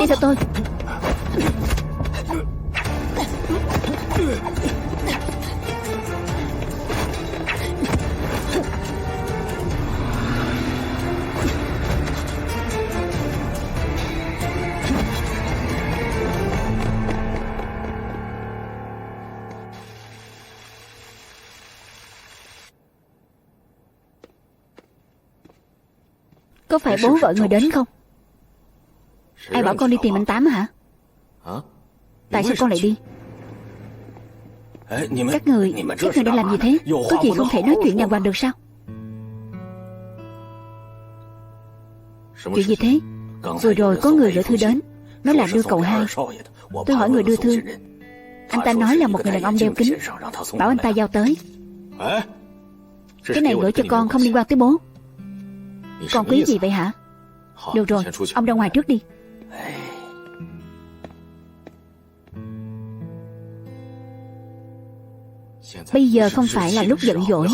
Đi theo tôi. Có phải bố vợ người đến không? Ai bảo con đi tìm anh Tám hả? Tại sao con lại đi? Các người đang làm gì thế? Có gì không thể nói chuyện đàng hoàng được sao? Chuyện gì thế? Vừa rồi có người gửi thư đến, nói là đưa cậu hai. Tôi hỏi người đưa thư, anh ta nói là một người đàn ông đeo kính, bảo anh ta giao tới. Cái này gửi cho con không liên quan tới bố. Con quý gì vậy hả? Được rồi, ông ra ngoài trước đi. Bây giờ không phải là lúc giận dỗi,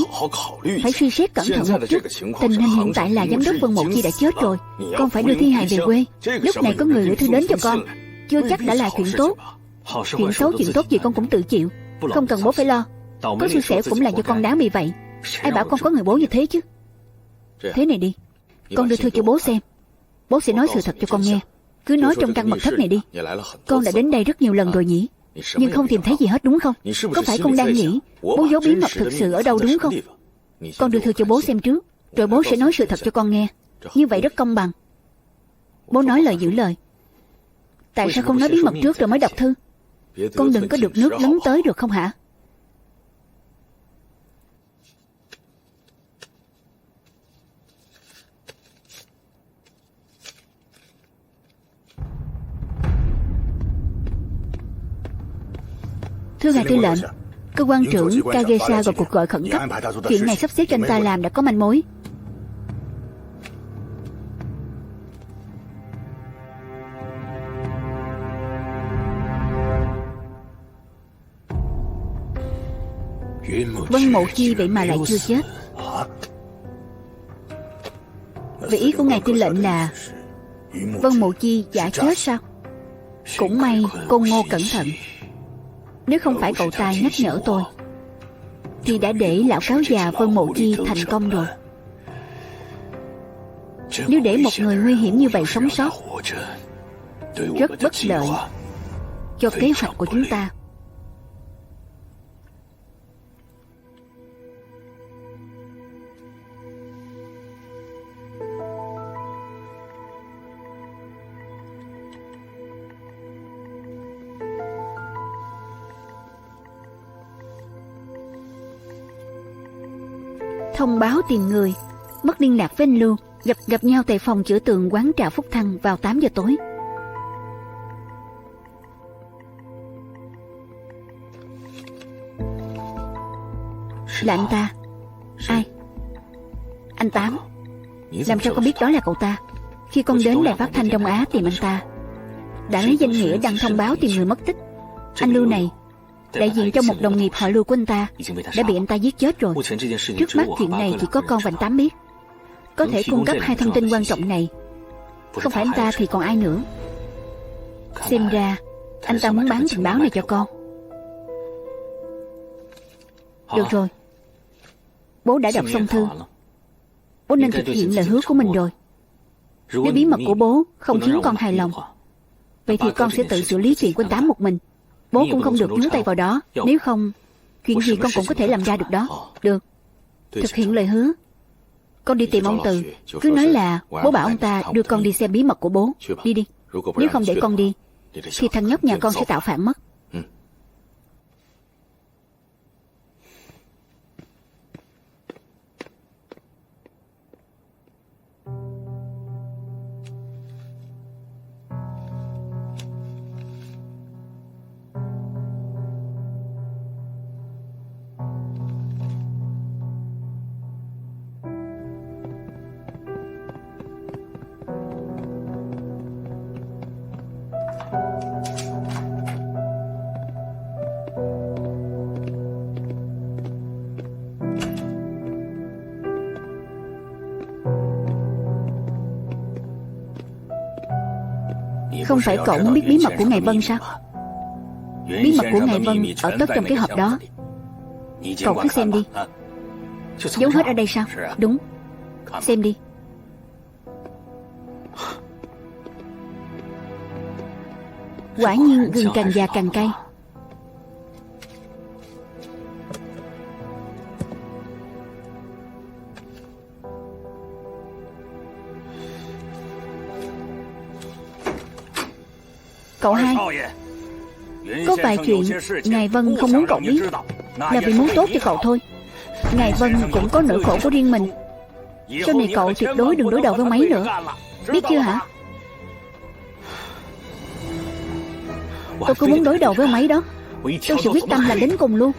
phải suy xét cẩn thận một chút. Tình hình hiện tại là giám đốc Vân Mộ Chi đã chết rồi, con phải đưa thi hài về quê. Lúc này có người gửi thư đến cho con, chưa chắc đã là chuyện tốt. Chuyện xấu chuyện tốt gì con cũng tự chịu, không cần bố phải lo. Có xui xẻo cũng là do con đáng bị vậy. Ai bảo con có người bố như thế chứ? Thế này đi, con đưa thư cho bố xem, bố sẽ nói sự thật cho con nghe. Cứ nói trong căn mật thất này đi. Con đã đến đây rất nhiều lần rồi nhỉ, nhưng không tìm thấy gì hết đúng không? Có phải con đang nghĩ bố giấu bí mật thực sự ở đâu đúng không? Con đưa thư cho bố xem trước, rồi bố sẽ nói sự thật cho con nghe. Như vậy rất công bằng. Bố nói lời giữ lời. Tại sao không nói bí mật trước rồi mới đọc thư? Con đừng có được nước lấn tới được không hả? Thưa ngài tư lệnh, cơ quan trưởng Kagesa gọi cuộc gọi khẩn cấp. Chuyện này sắp xếp cho anh ta làm đã có manh mối. Vân Mộ Chi vậy mà lại chưa chết. Vậy ý của ngài tư lệnh là Vân Mộ Chi giả chết sao? Cũng may cô Ngô cẩn thận. Nếu không phải cậu ta nhắc nhở tôi thì đã để lão cáo già Vân Mộ Chi thành công rồi. Nếu để một người nguy hiểm như vậy sống sót, rất bất lợi cho kế hoạch của chúng ta. Thông báo tìm người, mất liên lạc với anh Lưu, gặp nhau tại phòng chữa tượng quán trà Phúc Thăng vào 8 giờ tối. Là anh ta. Ai? Anh Tám. Làm sao con biết đó là cậu ta? Khi con đến đài phát thanh Đông Á tìm anh ta, đã lấy danh nghĩa đăng thông báo tìm người mất tích. Anh Lưu này, đại diện cho một đồng nghiệp họ Lưu của anh ta, đã bị anh ta giết chết rồi. Trước mắt chuyện này chỉ có con và anh Tám biết. Có thể cung cấp hai thông tin quan trọng này, không phải anh ta thì còn ai nữa. Xem ra anh ta muốn bán tình báo này cho con. Được rồi, bố đã đọc xong thư. Bố nên thực hiện lời hứa của mình rồi. Nếu bí mật của bố không khiến con hài lòng, vậy thì con sẽ tự xử lý chuyện của anh Tám một mình. Bố cũng không được nhúng tay vào đó. Nếu không, chuyện gì con cũng có thể làm ra được đó. Được, thực hiện lời hứa. Con đi tìm ông Từ, cứ nói là bố bảo ông ta đưa con đi xem bí mật của bố. Đi đi. Nếu không để con đi thì thằng nhóc nhà con sẽ tạo phản mất. Không phải cậu muốn biết bí mật của Ngài Vân sao? Bí mật của Ngài Vân ở tất trong cái hộp đó. Cậu cứ xem đi. Giấu hết ở đây sao? Đúng. Xem đi. Quả nhiên gừng càng già càng cay. Cậu hai, có vài chuyện Ngài Vân không muốn cậu biết, là vì muốn tốt cho cậu thôi. Ngài Vân cũng có nỗi khổ của riêng mình. Sau này cậu tuyệt đối đừng đối đầu với ông ấy nữa. Biết chưa hả? Tôi cứ muốn đối đầu với ông ấy đó. Tôi sẽ quyết tâm làm đến cùng luôn.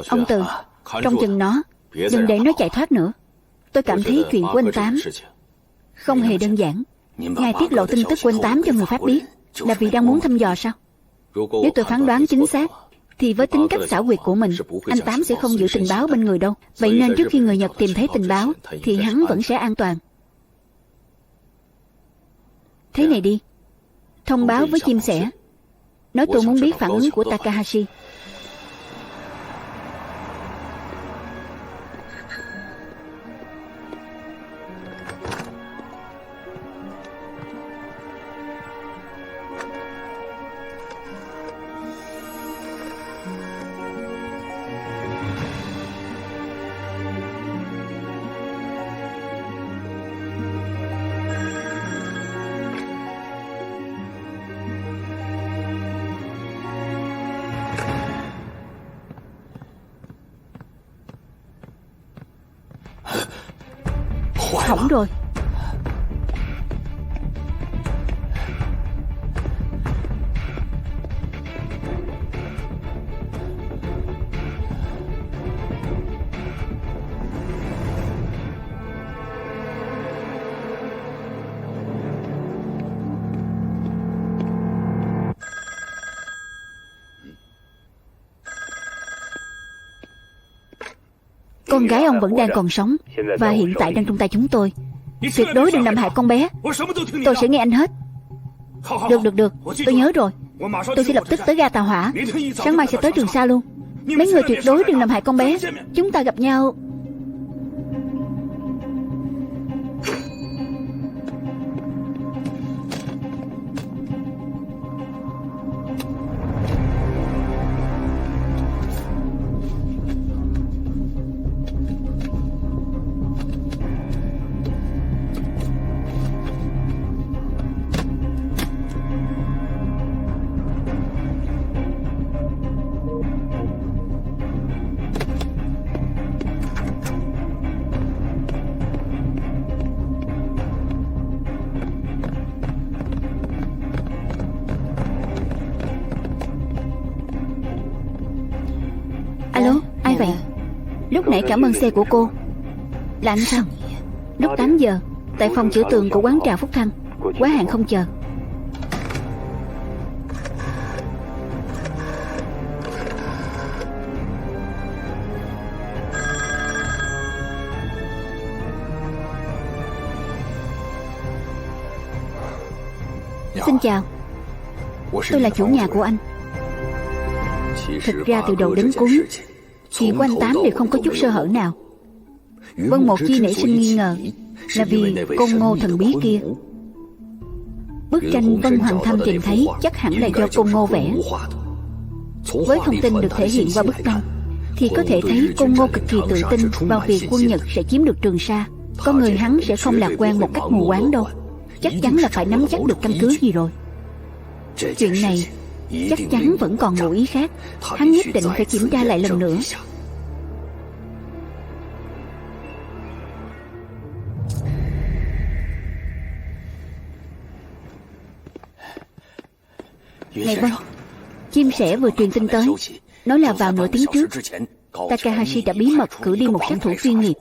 Ông Từ, trông chừng nó, đừng để nó chạy thoát nữa. Tôi cảm thấy chuyện của anh Tám không hề đơn giản. Ngài tiết lộ tin tức của anh Tám cho người Pháp biết là vì đang muốn thăm dò sao? Nếu tôi phán đoán chính xác thì với tính cách xảo quyệt của mình, anh Tám sẽ không giữ tình báo bên người đâu. Vậy nên trước khi người Nhật tìm thấy tình báo thì hắn vẫn sẽ an toàn. Thế này đi, thông báo với chim sẻ, nói tôi muốn biết phản ứng của Takahashi. Hỏng rồi. Con gái ông vẫn đang còn sống và hiện tại đang trong tay chúng tôi. Tuyệt đối đừng làm hại con bé. Tôi sẽ nghe anh hết. Được, tôi nhớ rồi. Tôi sẽ lập tức tới ga tàu hỏa. Sáng mai sẽ tới Trường Sa luôn. Mấy người tuyệt đối đừng làm hại con bé. Chúng ta gặp nhau. Alo, ai vậy? Lúc nãy cảm ơn xe của cô. Là anh sao? Lúc 8 giờ tại phòng chữa tường của quán trà Phúc Thăng. Quá hạn không chờ. Xin chào, tôi là chủ nhà của anh. Thực ra từ đầu đến cuối, chuyện của anh Tám đều không có chút sơ hở nào. Vân Một Chi nảy sinh nghi ngờ là vì côn ngô thần bí kia. Bức tranh Vân Hoàng Thâm tìm thấy chắc hẳn là do côn ngô vẽ. Với thông tin được thể hiện qua bức tranh thì có thể thấy côn ngô cực kỳ tự tin vào việc quân Nhật sẽ chiếm được Trường Sa. Con người hắn sẽ không lạc quan một cách mù quáng đâu. Chắc chắn là phải nắm chắc được căn cứ gì rồi. Chuyện này chắc chắn vẫn còn ngụ ý khác. Hắn nhất định phải kiểm tra lại lần nữa. Này Vân, chim sẻ vừa truyền tin tới, nói là vào nửa tiếng trước Takahashi đã bí mật cử đi một sát thủ chuyên nghiệp.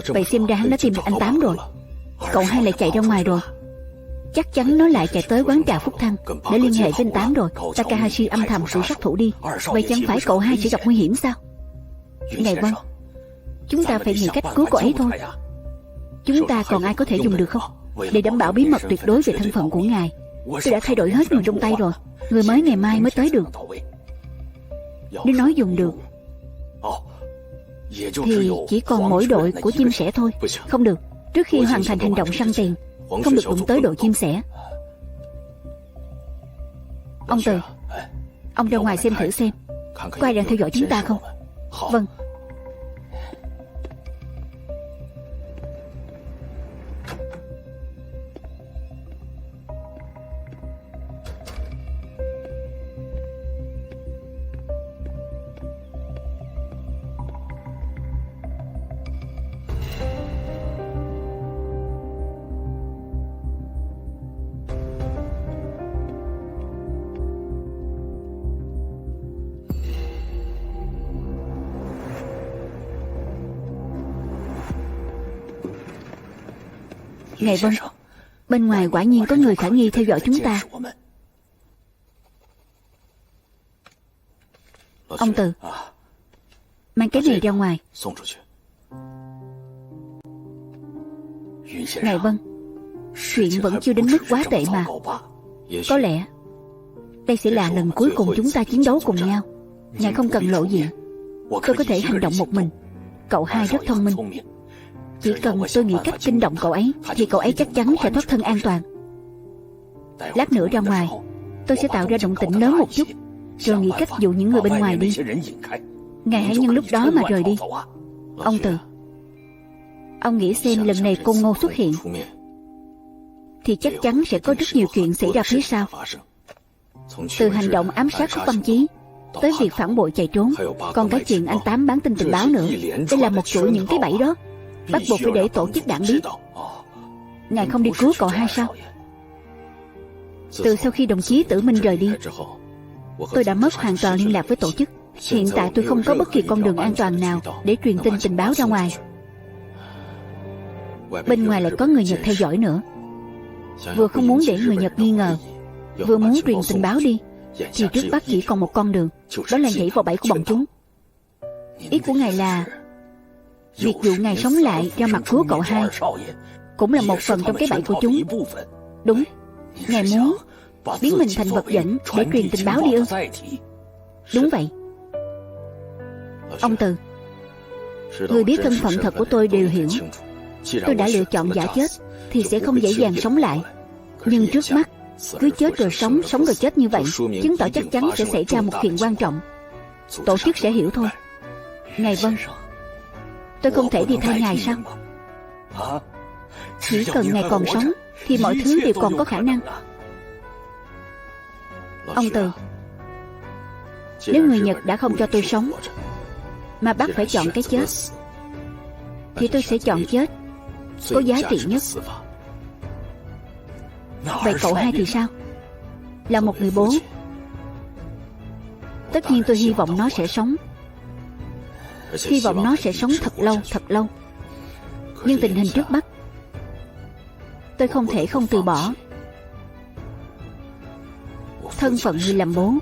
Vậy xem ra hắn đã tìm được anh Tám rồi. Cậu hai lại chạy ra ngoài rồi. Chắc chắn nó lại chạy tới quán trà Phúc Thăng để liên hệ với anh Tám rồi. Takahashi âm thầm cử sát thủ đi. Vậy chẳng phải cậu hai sẽ gặp nguy hiểm sao? Này Vân, chúng ta phải nghĩ cách cứu cậu ấy thôi. Chúng ta còn ai có thể dùng được không? Để đảm bảo bí mật tuyệt đối về thân phận của ngài, tôi đã thay đổi hết người trong tay rồi. Người mới ngày mai mới tới được. Nếu nói dùng được thì chỉ còn mỗi đội của chim sẻ thôi. Không được, trước khi hoàn thành hành động săn tiền không được đụng tới đội chim sẻ. Ông Từ, ông ra ngoài xem thử xem có ai đang theo dõi chúng ta không. Vâng. Ngài Vân, bên ngoài quả nhiên có người khả nghi theo dõi chúng ta. Ông Từ, mang cái này ra ngoài. Ngài Vân, chuyện vẫn chưa đến mức quá tệ mà. Có lẽ đây sẽ là lần cuối cùng chúng ta chiến đấu cùng nhau. Ngài không cần lộ diện. Tôi có thể hành động một mình. Cậu hai rất thông minh. Chỉ cần tôi nghĩ cách kinh động cậu ấy thì cậu ấy chắc chắn sẽ thoát thân an toàn. Lát nữa ra ngoài, tôi sẽ tạo ra động tĩnh lớn một chút, rồi nghĩ cách dụ những người bên ngoài đi. Ngài hãy nhân lúc đó mà rời đi. Ông Từ, ông nghĩ xem lần này Côn Ngô xuất hiện thì chắc chắn sẽ có rất nhiều chuyện xảy ra phía sau. Từ hành động ám sát Khúc Văn Chí tới việc phản bội chạy trốn, còn cái chuyện anh Tám bán tin tình báo nữa. Đây là một chuỗi những cái bẫy đó, bắt buộc phải để tổ chức đảng biết. Ngài không đi cứu cậu hai sao? Từ sau khi đồng chí Tử Minh rời đi, tôi đã mất hoàn toàn liên lạc với tổ chức. Hiện tại tôi không có bất kỳ con đường an toàn nào để truyền tin tình báo ra ngoài. Bên ngoài lại có người Nhật theo dõi nữa. Vừa không muốn để người Nhật nghi ngờ, vừa muốn truyền tình báo đi, thì trước mắt chỉ còn một con đường, đó là nhảy vào bẫy của bọn chúng. Ý của ngài là việc dụ ngài sống lại ra mặt cứu cậu hai cũng là một phần trong cái bẫy của chúng. Đúng, ngài muốn biến mình thành vật dẫn để truyền tình báo đi ư? Đúng vậy. Ông Từ, người biết thân phận thật của tôi đều hiểu. Tôi đã lựa chọn giả chết thì sẽ không dễ dàng sống lại. Nhưng trước mắt cứ chết rồi sống, sống rồi chết như vậy, chứng tỏ chắc chắn sẽ xảy ra một chuyện quan trọng. Tổ chức sẽ hiểu thôi. Ngài Vân, tôi không thể đi thay ngài sao? Chỉ cần ngài còn sống thì mọi thứ đều còn có khả năng. Ông Từ, nếu người Nhật đã không cho tôi sống mà bắt phải chọn cái chết thì tôi sẽ chọn chết có giá trị nhất. Vậy cậu hai thì sao? Là một người bố, tất nhiên tôi hy vọng nó sẽ sống. Hy vọng nó sẽ sống thật lâu thật lâu. Nhưng tình hình trước mắt, tôi không thể không từ bỏ thân phận người làm bố.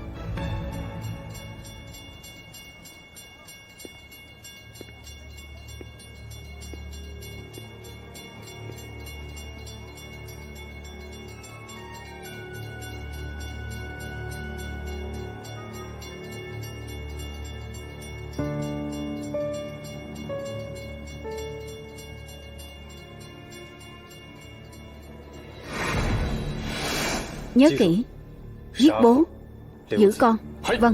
Nhớ kỹ, giết bố, giữ con. Vâng.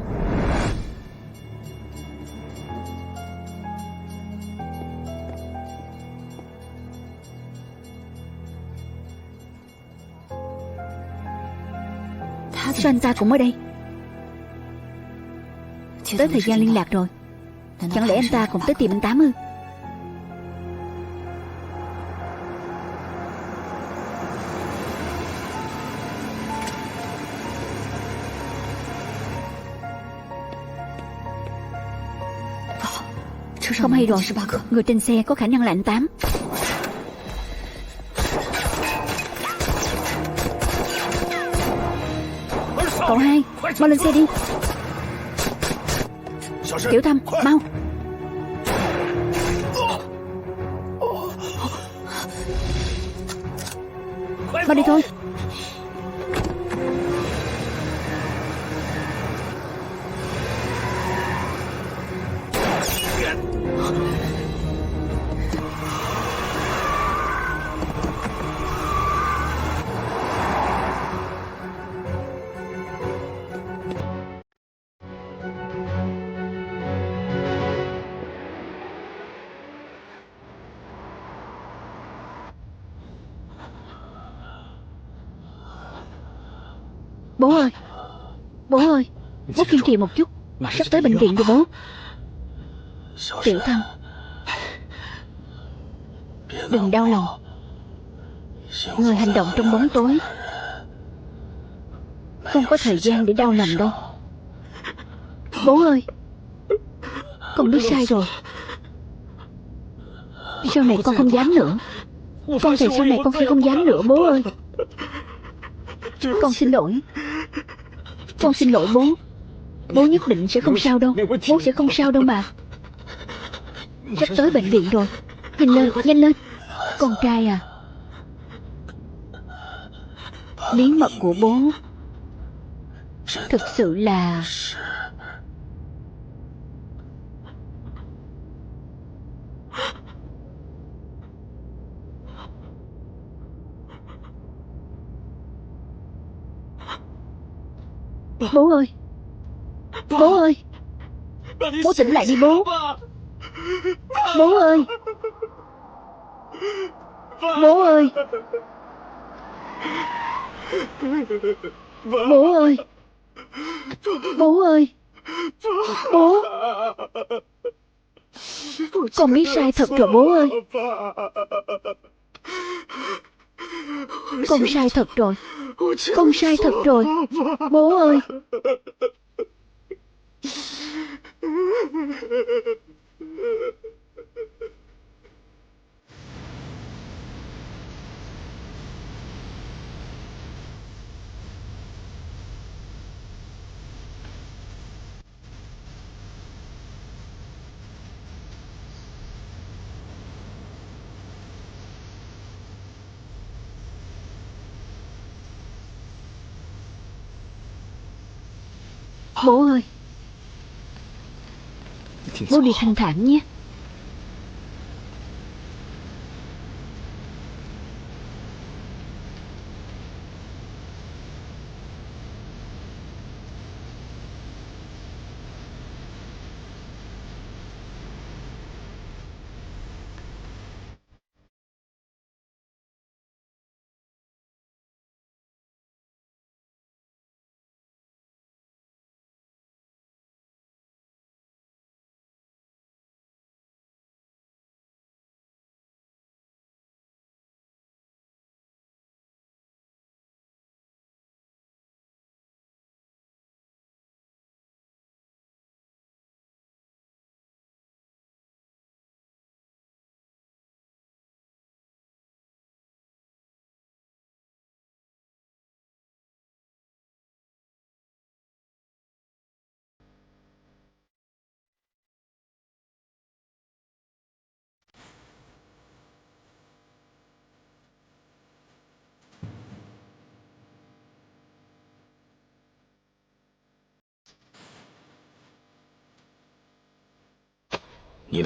Sao anh ta cũng ở đây? Tới thời gian liên lạc rồi. Chẳng lẽ anh ta cũng tới tìm anh Tám ư? Không hay rồi, người trên xe có khả năng là anh Tám. Cậu hai, mau lên xe đi. Tiểu Thâm, mau. Mau đi thôi. Bố ơi, bố ơi, bố kiên trì một chút, sắp tới bệnh viện rồi bố. Tiểu Thâm, đừng đau lòng. Người hành động trong bóng tối không có thời gian để đau lòng đâu. Bố ơi, con biết sai rồi. Sau này con không dám nữa. Con thề sau này con sẽ không dám nữa bố ơi. Con xin lỗi. Con xin lỗi bố. Bố nhất định sẽ không sao đâu. Bố sẽ không sao đâu mà. Sắp tới bệnh viện rồi. Nhanh lên, nhanh lên. Con trai à, bí mật của bố thực sự là... Bố ơi, bố ơi, bố tỉnh lại đi bố. Bố ơi, bố ơi, bố ơi, bố ơi, bố. Con biết sai thật rồi bố ơi. Con sai thật rồi. Con sai thật rồi. Bố ơi. Bố ơi, bố đi thanh thản nhé.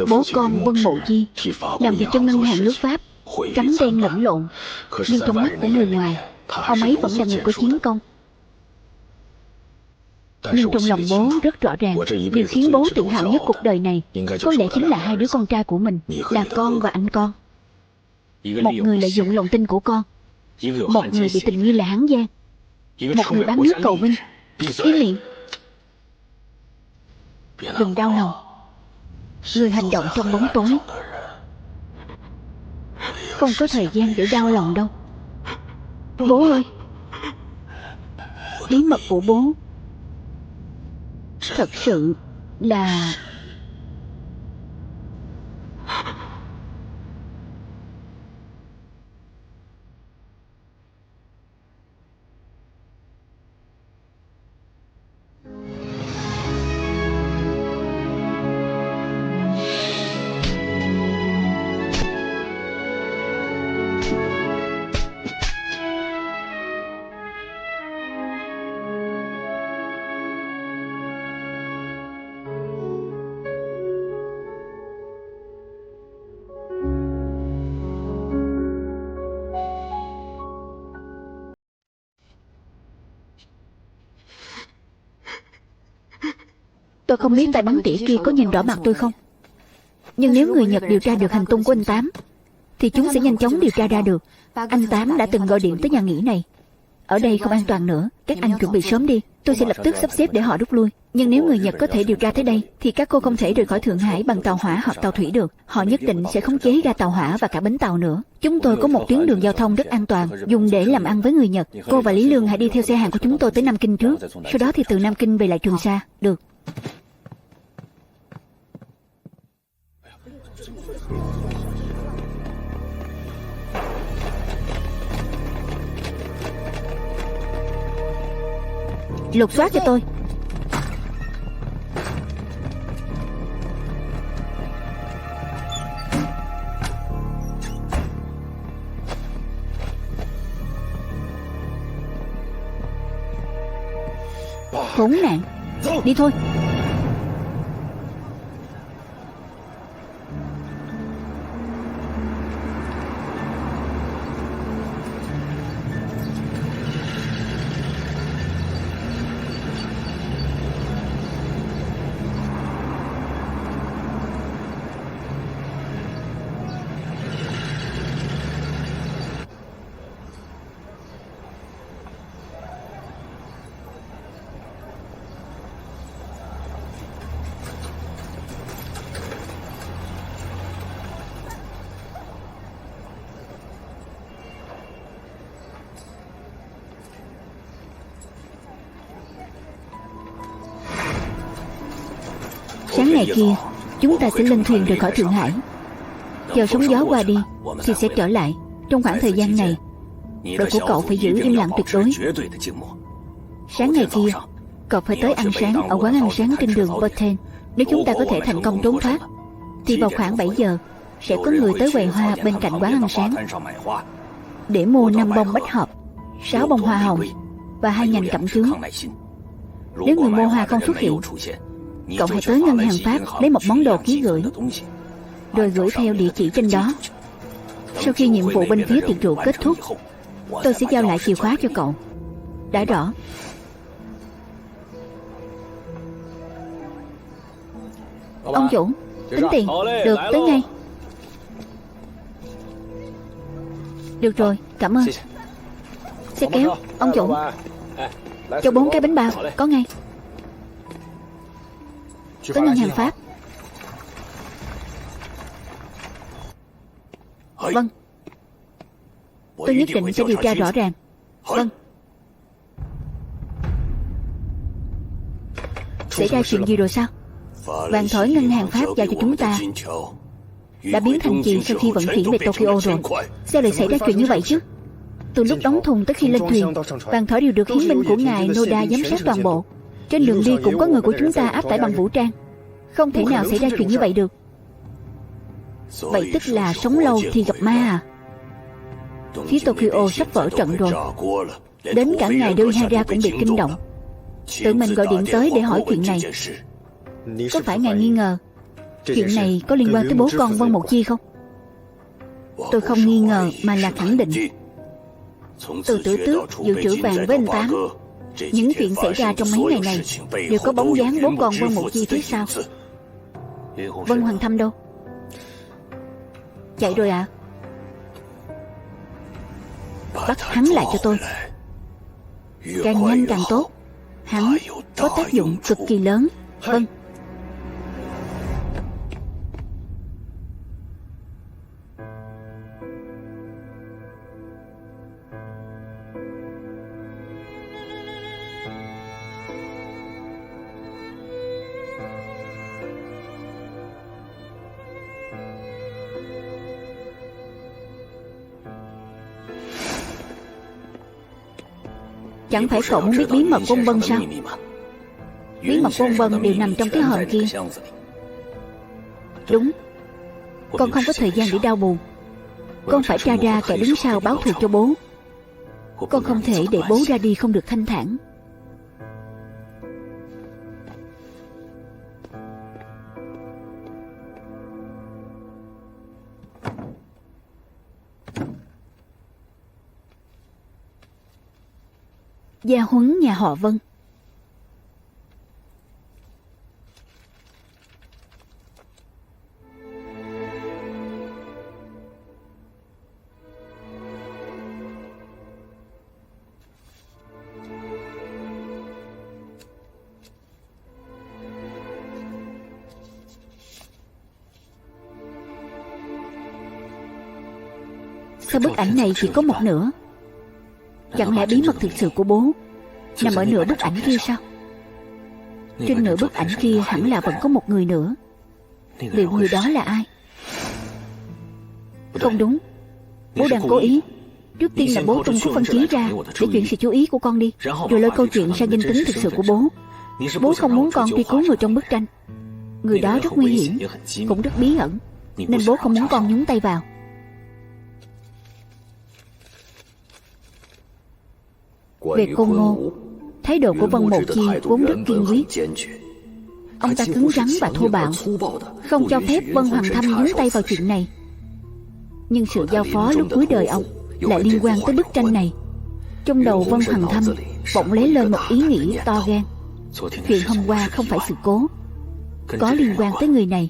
Bố con Vân Mộ Di làm việc cho ngân hàng nước Pháp, trắng đen lẫn lộn, nhưng trong mắt của người ngoài, ông ấy vẫn là người có chiến công. Nhưng trong lòng bố rất rõ ràng, điều khiến bố tự hào nhất cuộc đời này có lẽ chính là hai đứa con trai của mình, là con và anh con. Một người lợi dụng lòng tin của con, một người bị tình nghi là Hán Giang, một người bán nước cầu vinh. Im miệng. Đừng đau lòng. Người hành động trong bóng tối, không có thời gian để đau lòng đâu. Bố ơi, bí mật của bố thật sự là... Tôi không biết tay bắn tỉa kia có nhìn rõ mặt tôi không, nhưng nếu người Nhật điều tra được hành tung của anh Tám thì chúng sẽ nhanh chóng điều tra ra được anh Tám đã từng gọi điện tới nhà nghỉ này. Ở đây không an toàn nữa, các anh chuẩn bị sớm đi. Tôi sẽ lập tức sắp xếp để họ rút lui. Nhưng nếu người Nhật có thể điều tra tới đây thì các cô không thể rời khỏi Thượng Hải bằng tàu hỏa hoặc tàu thủy được. Họ nhất định sẽ khống chế ga tàu hỏa và cả bến tàu nữa. Chúng tôi có một tuyến đường giao thông rất an toàn, dùng để làm ăn với người Nhật. Cô và Lý Lương hãy đi theo xe hàng của chúng tôi tới Nam Kinh trước, sau đó thì từ Nam Kinh về lại Trường Sa. Được. Lục soát cho tôi. Khốn nạn. Đi thôi. Sáng ngày kia, chúng ta sẽ lên thuyền rời khỏi Thượng Hải. Chờ sóng gió qua đi thì sẽ trở lại. Trong khoảng thời gian này, đội của cậu phải giữ im lặng tuyệt đối. Sáng ngày kia, cậu phải tới ăn sáng ở quán ăn sáng trên đường Bertin. Nếu chúng ta có thể thành công trốn thoát thì vào khoảng 7 giờ sẽ có người tới quầy hoa bên cạnh quán ăn sáng để mua 5 bông bách hợp, 6 bông hoa hồng và 2 nhành cẩm chướng. Nếu người mua hoa không xuất hiện, cậu hãy tới ngân hàng Pháp lấy một món đồ ký gửi, rồi gửi theo địa chỉ trên đó. Sau khi nhiệm vụ bên phía tiệc rượu kết thúc, tôi sẽ giao lại chìa khóa cho cậu. Đã rõ. Ông chủ, tính tiền. Được, tới ngay. Được rồi, cảm ơn. Xe kéo, ông chủ. Cho 4 cái bánh bao, có ngay. Tới ngân hàng Pháp. Vâng. Tôi nhất định sẽ điều tra rõ ràng. Vâng. Xảy ra chuyện gì rồi sao? Vàng thỏi ngân hàng Pháp giao cho chúng ta đã biến thành chì sau khi vận chuyển về Tokyo rồi. Sao lại xảy ra chuyện như vậy chứ? Từ lúc đóng thùng tới khi lên thuyền, vàng thỏi đều được hiến binh của ngài Noda giám sát toàn bộ. Trên đường đi cũng có người của chúng ta áp tải bằng vũ trang. Không thể nào xảy ra chuyện như vậy được. Vậy tức là sống lâu thì gặp ma à? Phía Tokyo sắp vỡ trận rồi. Đến cả ngài Doihara cũng bị kinh động, tự mình gọi điện tới để hỏi chuyện này. Có phải ngài nghi ngờ Chuyện này có liên quan tới bố con Vân Mộ Chi không? Tôi không nghi ngờ mà là khẳng định. Từ Tử Tước dự trữ vàng với anh Tám, những chuyện xảy ra trong mấy ngày này đều có bóng dáng bố con Vân Mộ Chi phía sau. Vân Hoàng Thâm đâu? Chạy rồi ạ? Bắt hắn lại cho tôi, càng nhanh càng tốt. Hắn có tác dụng cực kỳ lớn. Vâng. Chẳng phải cậu muốn biết bí mật của ông Vân sao? Bí mật của ông Vân đều nằm trong cái hòm kia. Đúng. Con không có thời gian để đau buồn. Con phải tra ra kẻ đứng sau báo thù cho bố. Con không thể để bố ra đi không được thanh thản. Gia huấn nhà họ Vân. Sao bức ảnh này chỉ có một nửa? Chẳng lẽ bí mật thực sự của bố nằm ở nửa bức ảnh kia sao? Trên nửa bức ảnh kia hẳn là vẫn có một người nữa. Liệu người đó là ai? Không đúng. Bố đang cố ý. Trước tiên là bố tung cái phân chí ra để chuyển sự chú ý của con đi, rồi lôi câu chuyện sang danh tính thực sự của bố. Bố không muốn con truy cứu người trong bức tranh. Người đó rất nguy hiểm, cũng rất bí ẩn, nên bố không muốn con nhúng tay vào. Về Côn Ngô, thái độ của Vân Mộ Chi vốn rất kiên quyết. Ông ta cứng rắn và thô bạo, không cho phép Vân Hoàng Thâm nhúng tay vào chuyện này. Nhưng sự giao phó lúc cuối đời ông lại liên quan tới bức tranh này. Trong đầu Vân Hoàng Thâm bỗng lấy lên một ý nghĩ to gan. Chuyện hôm qua không phải sự cố, có liên quan tới người này.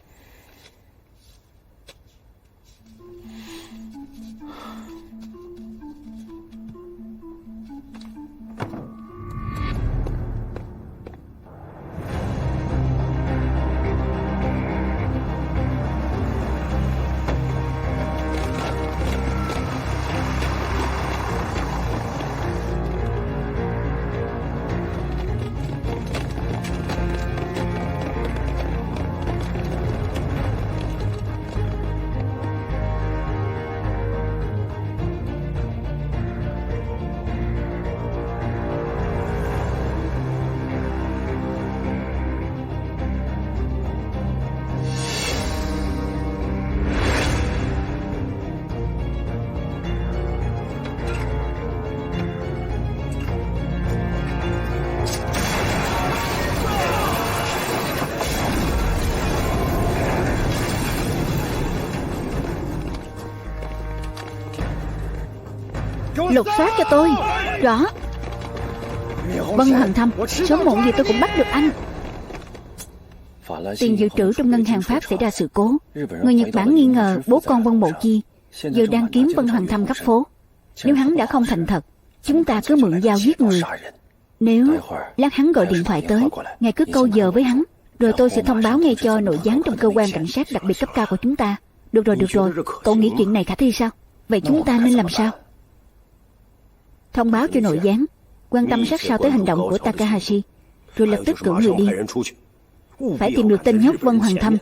Lục soát cho tôi. Rõ. Vân Hoàng Thâm, sớm muộn gì tôi cũng bắt được anh. Tiền dự trữ trong ngân hàng Pháp xảy ra sự cố. Người Nhật Bản nghi ngờ bố con Vân Mộ Chi giờ đang kiếm Vân Hoàng Thâm khắp phố. Nếu hắn đã không thành thật, chúng ta cứ mượn dao giết người. Nếu lát hắn gọi điện thoại tới, ngài cứ câu giờ với hắn, rồi tôi sẽ thông báo ngay cho nội gián trong cơ quan cảnh sát đặc biệt cấp cao của chúng ta. Được rồi. Cậu nghĩ chuyện này khả thi sao? Vậy chúng ta nên làm sao? Thông báo cho nội gián, quan tâm sát sao tới hành động của Takahashi, rồi lập tức cử người đi. Phải tìm được tên nhóc Vân Hoàng Thâm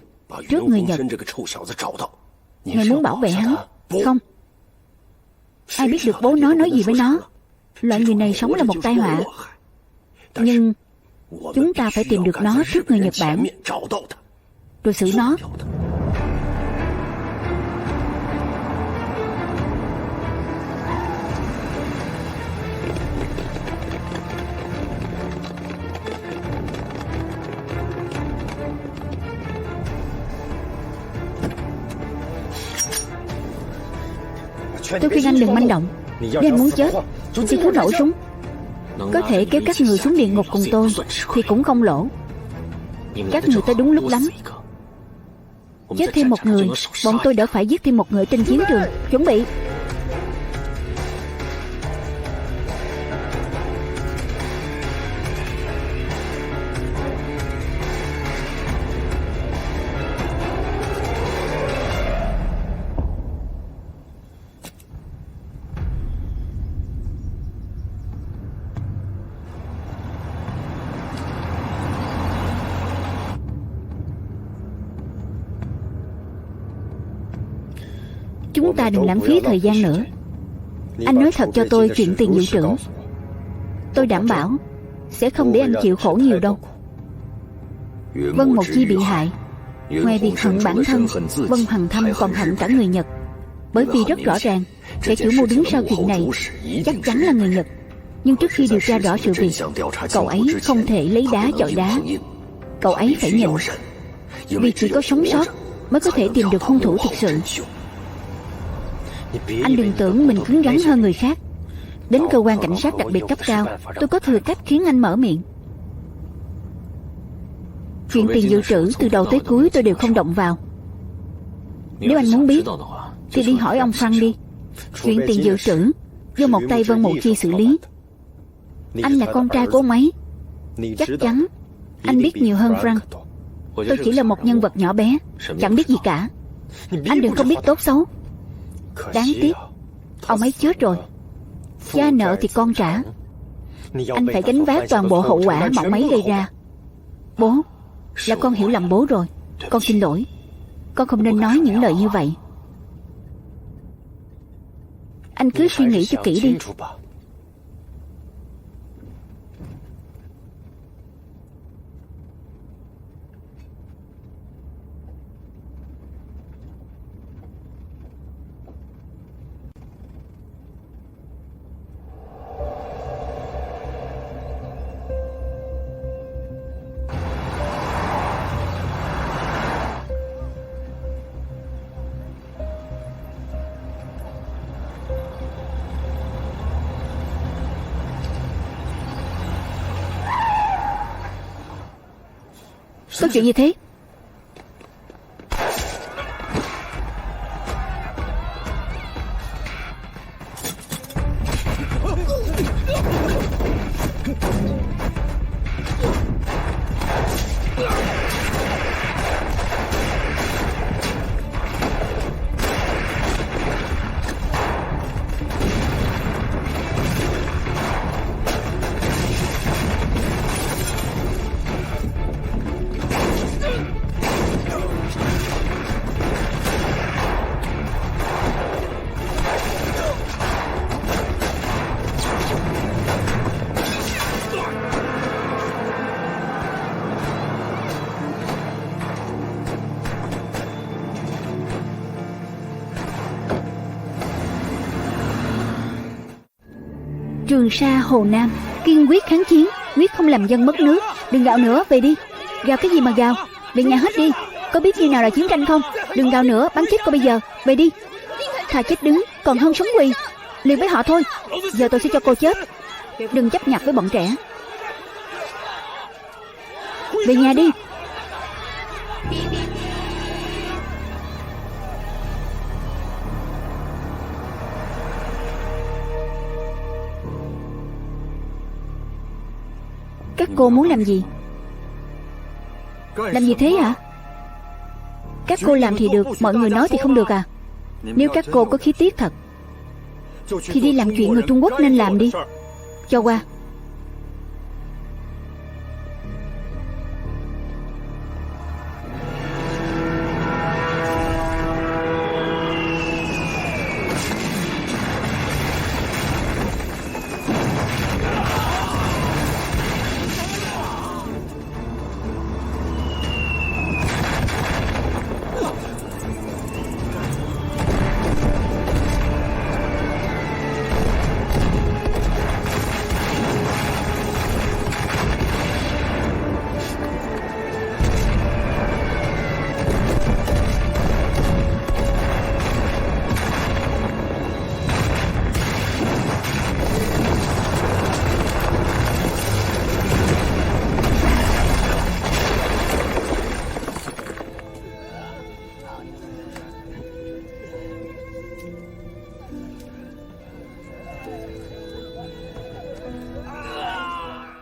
trước người Nhật. Ngài muốn bảo vệ hắn? Không. Ai biết được bố nó nói gì với nó. Loại người này sống là một tai họa. Nhưng chúng ta phải tìm được nó trước người Nhật Bản, rồi xử nó. Tôi khuyên anh đừng manh động. Nếu anh muốn chết thì cứ nổ súng. Có thể kéo các người xuống địa ngục cùng tôi thì cũng không lỗ. Các người tới đúng lúc lắm. Chết thêm một người, bọn tôi đỡ phải giết thêm một người trên chiến trường. Chuẩn bị. Chúng ta đừng lãng phí thời gian nữa. Anh nói thật cho tôi chuyện tiền dự trữ. Tôi đảm bảo sẽ không để anh chịu khổ nhiều đâu. Vân Một Chi bị hại, ngoài việc hận bản thân, Vân Hoàng Thâm còn hận cả người Nhật. Bởi vì rất rõ ràng kẻ chủ mưu đứng sau chuyện này chắc chắn là người Nhật. Nhưng trước khi điều tra rõ sự việc, cậu ấy không thể lấy đá chọi đá. Cậu ấy phải nhịn, vì chỉ có sống sót mới có thể tìm được hung thủ thực sự. Anh đừng tưởng mình cứng rắn hơn người khác. Đến cơ quan cảnh sát đặc biệt cấp cao, tôi có thừa cách khiến anh mở miệng. Chuyện tiền dự trữ từ đầu tới cuối tôi đều không động vào. Nếu anh muốn biết thì đi hỏi ông Frank đi. Chuyện tiền dự trữ do một tay Vân Một Chi xử lý. Anh là con trai của ông ấy, chắc chắn anh biết nhiều hơn Frank. Tôi chỉ là một nhân vật nhỏ bé, chẳng biết gì cả. Anh đừng không biết tốt xấu. Đáng tiếc ông ấy chết rồi. Cha nợ thì con trả. Anh phải gánh vác toàn bộ hậu quả mà ông ấy gây ra. Bố, là con hiểu lầm bố rồi. Con xin lỗi. Con không nên nói những lời như vậy. Anh cứ suy nghĩ cho kỹ đi. Có chuyện gì thế? Trường Sa Hồ Nam kiên quyết kháng chiến, quyết không làm dân mất nước. Đừng gào nữa, về đi. Gào cái gì mà gào? Về nhà hết đi. Có biết như nào là chiến tranh không? Đừng gào nữa, bắn chết cô bây giờ. Về đi. Thà chết đứng còn hơn sống quỳ. Liền với họ thôi. Giờ tôi sẽ cho cô chết. Đừng chấp nhặt với bọn trẻ. Về nhà đi. Các cô muốn làm gì? Làm gì thế hả? Các cô làm thì được, mọi người nói thì không được à? Nếu các cô có khí tiết thật thì đi làm chuyện người Trung Quốc nên làm đi. Cho qua.